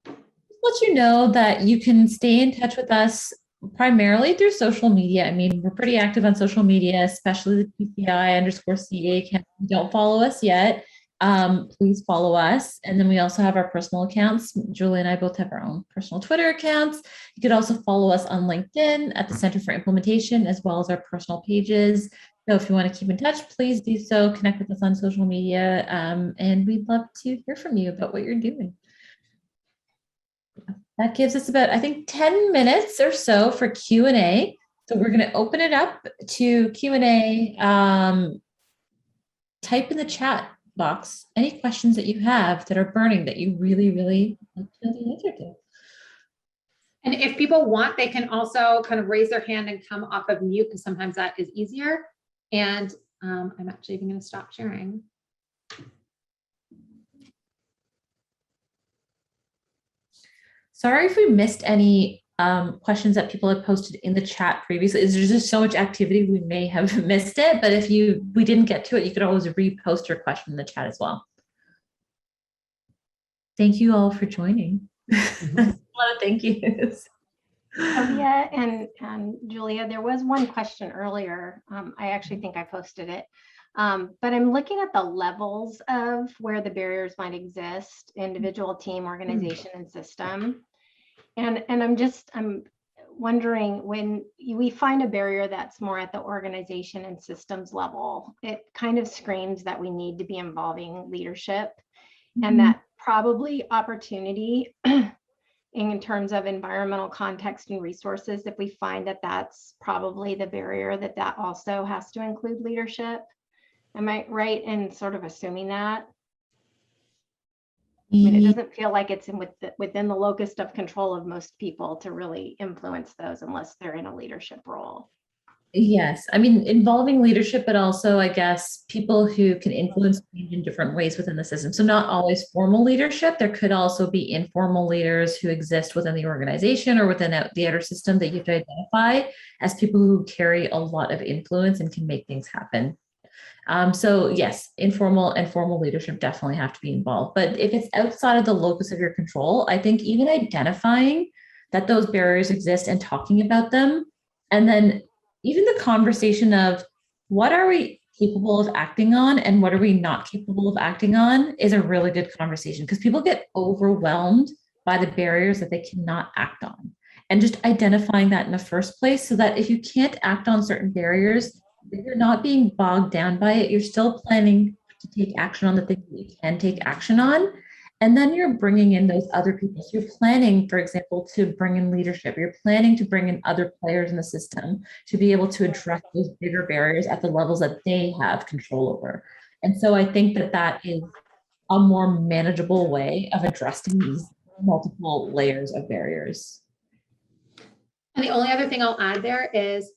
let you know that you can stay in touch with us primarily through social media. I mean, we're pretty active on social media, especially the PCI_CA account. If you don't follow us yet, please follow us. And then we also have our personal accounts. Julie and I both have our own personal Twitter accounts. You could also follow us on LinkedIn at the Center for Implementation, as well as our personal pages. So if you want to keep in touch, please do so. Connect with us on social media. And we'd love to hear from you about what you're doing. That gives us about, I think, 10 minutes or so for Q&A. So we're going to open it up to Q&A. Type in the chat box any questions that you have that are burning that you really, really want to know the answer to. And if people want, they can also kind of raise their hand and come off of mute, because sometimes that is easier. And I'm actually even going to stop sharing. Sorry if we missed any questions that people had posted in the chat previously. There's just so much activity, we may have missed it, but if we didn't get to it, you could always repost your question in the chat as well. Thank you all for joining. A lot of thank yous. Olivia and Julia, there was one question earlier. I actually think I posted it. But I'm looking at the levels of where the barriers might exist: individual, team, organization, and system. And I'm wondering, when we find a barrier that's more at the organization and systems level, it kind of screams that we need to be involving leadership, and that probably opportunity in terms of environmental context and resources, if we find that that's probably the barrier, that also has to include leadership. Am I right in sort of assuming that? I mean, it doesn't feel like it's within the locus of control of most people to really influence those unless they're in a leadership role. Yes, I mean, involving leadership, but also, I guess, people who can influence change in different ways within the system. So not always formal leadership. There could also be informal leaders who exist within the organization or within the outer system that you have to identify as people who carry a lot of influence and can make things happen. So yes, informal and formal leadership definitely have to be involved. But if it's outside of the locus of your control, I think even identifying that those barriers exist and talking about them, and then even the conversation of what are we capable of acting on and what are we not capable of acting on is a really good conversation, because people get overwhelmed by the barriers that they cannot act on. And just identifying that in the first place, so that if you can't act on certain barriers, you're not being bogged down by it. You're still planning to take action on the things that you can take action on. And then you're bringing in those other people. So you're planning, for example, to bring in leadership. You're planning to bring in other players in the system to be able to address those bigger barriers at the levels that they have control over. And so I think that that is a more manageable way of addressing these multiple layers of barriers. And the only other thing I'll add there is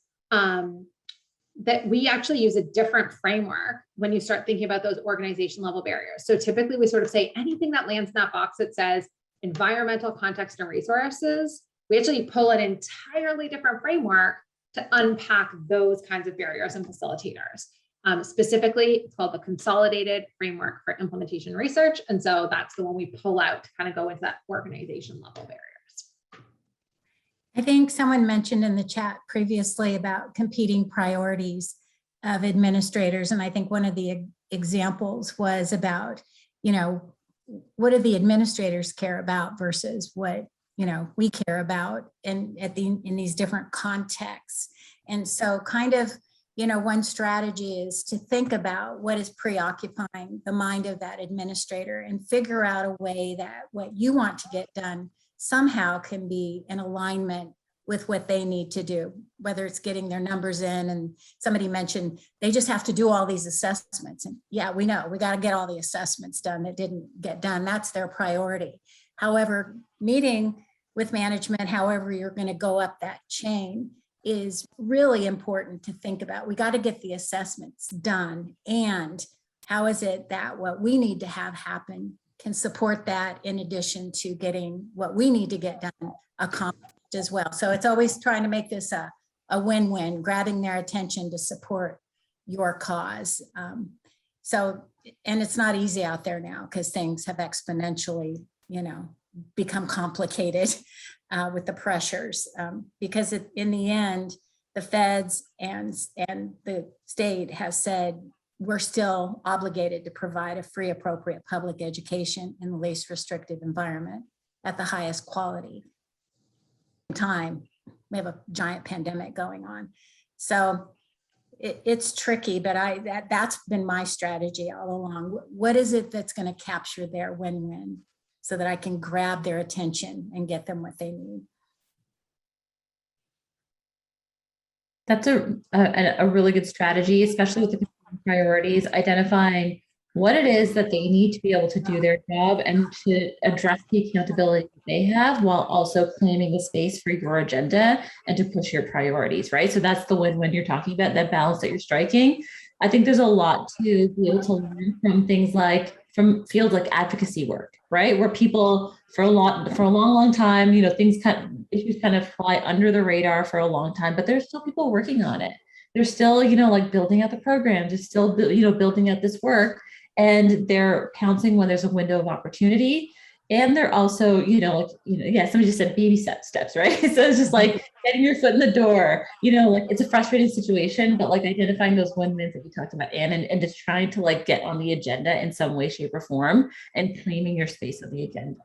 that we actually use a different framework when you start thinking about those organization level barriers. So typically we sort of say anything that lands in that box that says environmental context and resources, we actually pull an entirely different framework to unpack those kinds of barriers and facilitators. Specifically, it's called the Consolidated Framework for Implementation Research. And so that's the one we pull out to kind of go into that organization level barriers. I think someone mentioned in the chat previously about competing priorities of administrators. And I think one of the examples was about, what do the administrators care about versus what we care about in these different contexts. And so kind of, one strategy is to think about what is preoccupying the mind of that administrator and figure out a way that what you want to get done somehow can be in alignment with what they need to do, whether it's getting their numbers in. And somebody mentioned they just have to do all these assessments. And yeah, we know we got to get all the assessments done that didn't get done. That's their priority. However, meeting with management, however you're going to go up that chain, is really important to think about. We got to get the assessments done. And how is it that what we need to have happen can support that, in addition to getting what we need to get done accomplished as well. So it's always trying to make this a win-win, grabbing their attention to support your cause. And it's not easy out there now because things have exponentially, become complicated with the pressures, because in the end, the feds and the state have said we're still obligated to provide a free, appropriate public education in the least restrictive environment at the highest quality. Time we have a giant pandemic going on, so it's tricky, but that's been my strategy all along. What is it that's going to capture their win-win so that I can grab their attention and get them what they need? That's a really good strategy, especially with the priorities, identifying what it is that they need to be able to do their job and to address the accountability that they have, while also claiming the space for your agenda and to push your priorities, right? So that's the win-win you're talking about, that balance that you're striking. I think there's a lot to be able to learn from things like, from fields like advocacy work, right? Where people for a long time, issues kind of fly under the radar for a long time, but there's still people working on it. They're still, like building out the programs, they're still, building out this work, and they're pouncing when there's a window of opportunity. And they're also, somebody just said baby steps, right? So it's just like getting your foot in the door, it's a frustrating situation, but like identifying those win-wins that you talked about, Anne, and just trying to get on the agenda in some way, shape, or form, and claiming your space on the agenda.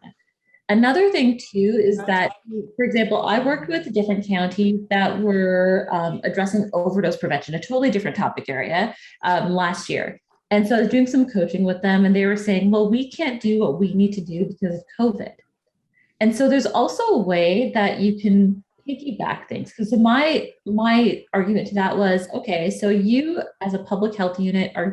Another thing too is that, for example, I worked with different counties that were addressing overdose prevention, a totally different topic area, last year. And so I was doing some coaching with them, and they were saying, well, we can't do what we need to do because of COVID. And so there's also a way that you can piggyback things. Because my argument to that was, okay, so you as a public health unit are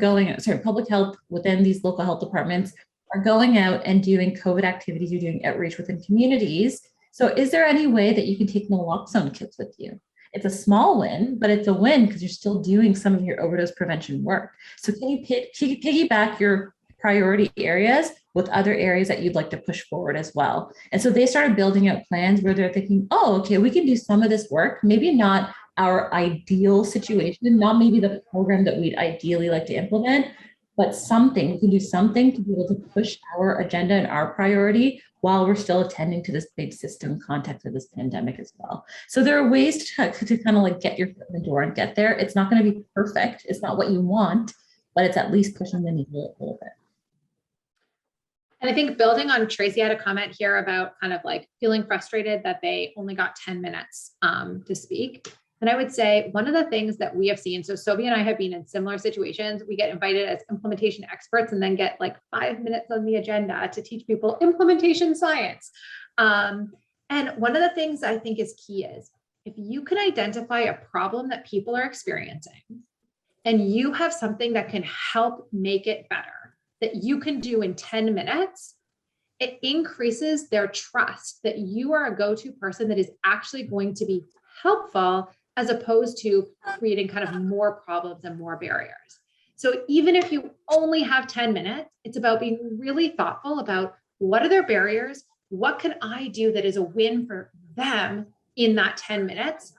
public health within these local health departments are going out and doing COVID activities, you're doing outreach within communities. So is there any way that you can take naloxone kits with you? It's a small win, but it's a win because you're still doing some of your overdose prevention work. So can you piggyback your priority areas with other areas that you'd like to push forward as well? And so they started building out plans where they're thinking, oh, okay, we can do some of this work, maybe not our ideal situation, not maybe the program that we'd ideally like to implement, but something, we can do something to be able to push our agenda and our priority while we're still attending to this big system context of this pandemic as well. So there are ways to kind of get your foot in the door and get there. It's not going to be perfect. It's not what you want, but it's at least pushing the needle a little bit. And I think building on, Tracy had a comment here about kind of feeling frustrated that they only got 10 minutes to speak. And I would say one of the things that we have seen, so Sophie and I have been in similar situations, we get invited as implementation experts and then get 5 minutes on the agenda to teach people implementation science. And one of the things I think is key is if you can identify a problem that people are experiencing and you have something that can help make it better, that you can do in 10 minutes, it increases their trust that you are a go-to person that is actually going to be helpful, as opposed to creating kind of more problems and more barriers. So even if you only have 10 minutes, it's about being really thoughtful about what are their barriers? What can I do that is a win for them in that 10 minutes,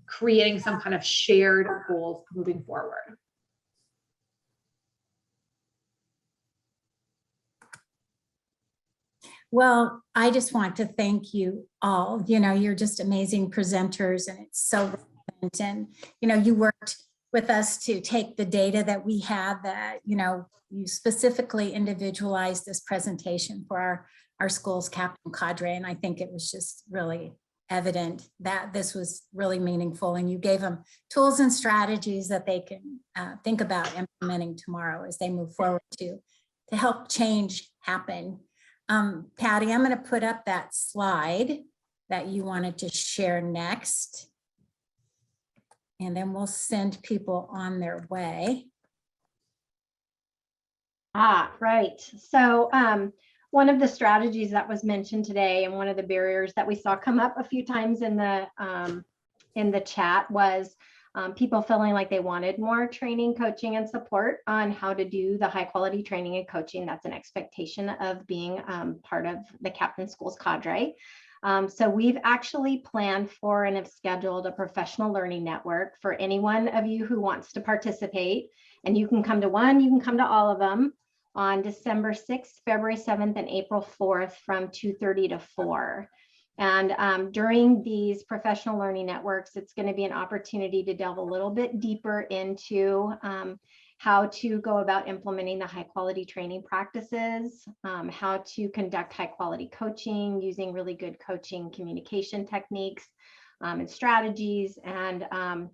creating some kind of shared goals moving forward. Well, I just want to thank you all. You're just amazing presenters, and it's so relevant. And, you worked with us to take the data that we had that, you specifically individualized this presentation for our school's captain cadre. And I think it was just really evident that this was really meaningful, and you gave them tools and strategies that they can think about implementing tomorrow as they move forward to help change happen. Patty, I'm going to put up that slide that you wanted to share next, and then we'll send people on their way. Right. So one of the strategies that was mentioned today, and one of the barriers that we saw come up a few times in the chat, was people feeling like they wanted more training, coaching, and support on how to do the high quality training and coaching. That's an expectation of being part of the Captain Schools cadre. So we've actually planned for and have scheduled a professional learning network for any one of you who wants to participate. And you can come to one, you can come to all of them on December 6th, February 7th, and April 4th from 2:30 to 4. And during these professional learning networks, it's going to be an opportunity to delve a little bit deeper into how to go about implementing the high quality training practices, how to conduct high quality coaching using really good coaching communication techniques and strategies. And,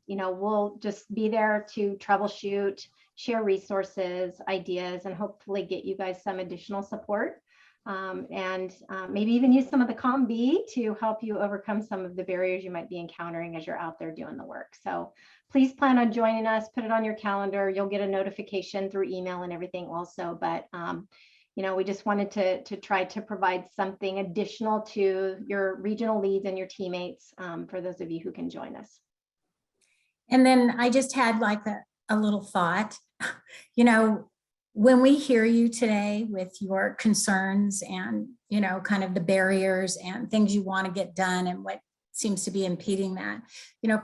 we'll just be there to troubleshoot, share resources, ideas, and hopefully get you guys some additional support. And maybe even use some of the COM-B to help you overcome some of the barriers you might be encountering as you're out there doing the work. So please plan on joining us, put it on your calendar. You'll get a notification through email and everything also. But, we just wanted to try to provide something additional to your regional leads and your teammates for those of you who can join us. And then I just had like a little thought, when we hear you today with your concerns and, kind of the barriers and things you want to get done and what seems to be impeding that,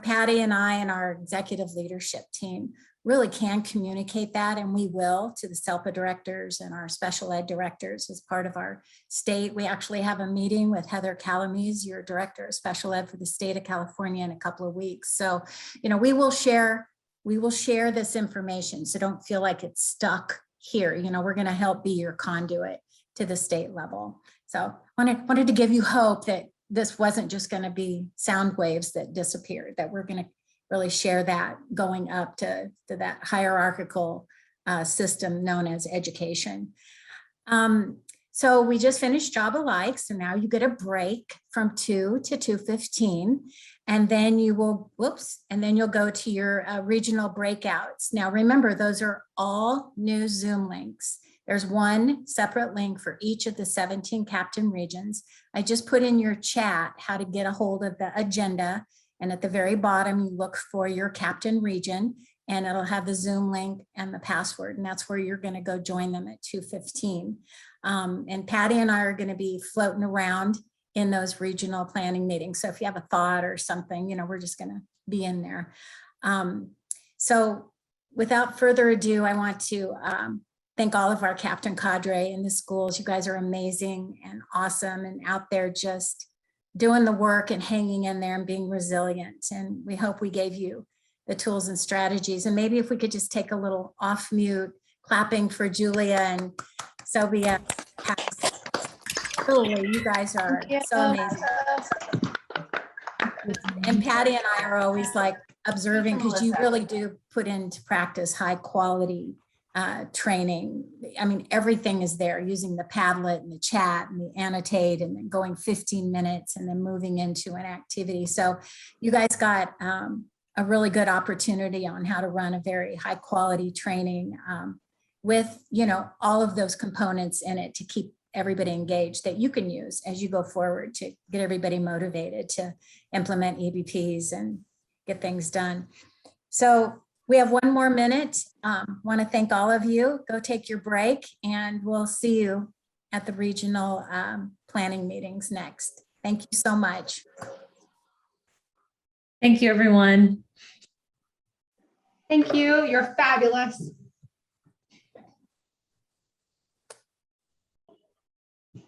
Patty and I and our executive leadership team really can communicate that, and we will, to the SELPA directors and our special ed directors as part of our state. We actually have a meeting with Heather Calamise, your director of special ed for the state of California, in a couple of weeks. So, we will share this information. So don't feel like it's stuck here. We're going to help be your conduit to the state level. So wanted to give you hope that this wasn't just going to be sound waves that disappeared, that we're going to really share that going up to that hierarchical system known as education. So we just finished Job Alike. So now you get a break from 2 to 2:15. And then you will, and then you'll go to your regional breakouts. Now, remember, those are all new Zoom links. There's one separate link for each of the 17 captain regions. I just put in your chat how to get a hold of the agenda. And at the very bottom, you look for your captain region, and it'll have the Zoom link and the password. And that's where you're going to go join them at 2:15. And Patty and I are going to be floating around in those regional planning meetings. So if you have a thought or something, we're just going to be in there. So without further ado, I want to thank all of our captain cadre in the schools. You guys are amazing and awesome and out there just doing the work and hanging in there and being resilient. And we hope we gave you the tools and strategies. And maybe if we could just take a little off mute clapping for Julia and Sobia. Truly, you guys are so amazing. And Patty and I are always like observing, because you really do put into practice high quality training. I mean, everything is there, using the Padlet and the chat and the annotate, and then going 15 minutes and then moving into an activity. So you guys got a really good opportunity on how to run a very high quality training with, all of those components in it to keep everybody engaged, that you can use as you go forward to get everybody motivated to implement EBPs and get things done. So we have one more minute. Want to thank all of you. Go take your break, and we'll see you at the regional planning meetings next. Thank you so much. Thank you, everyone. Thank you. You're fabulous.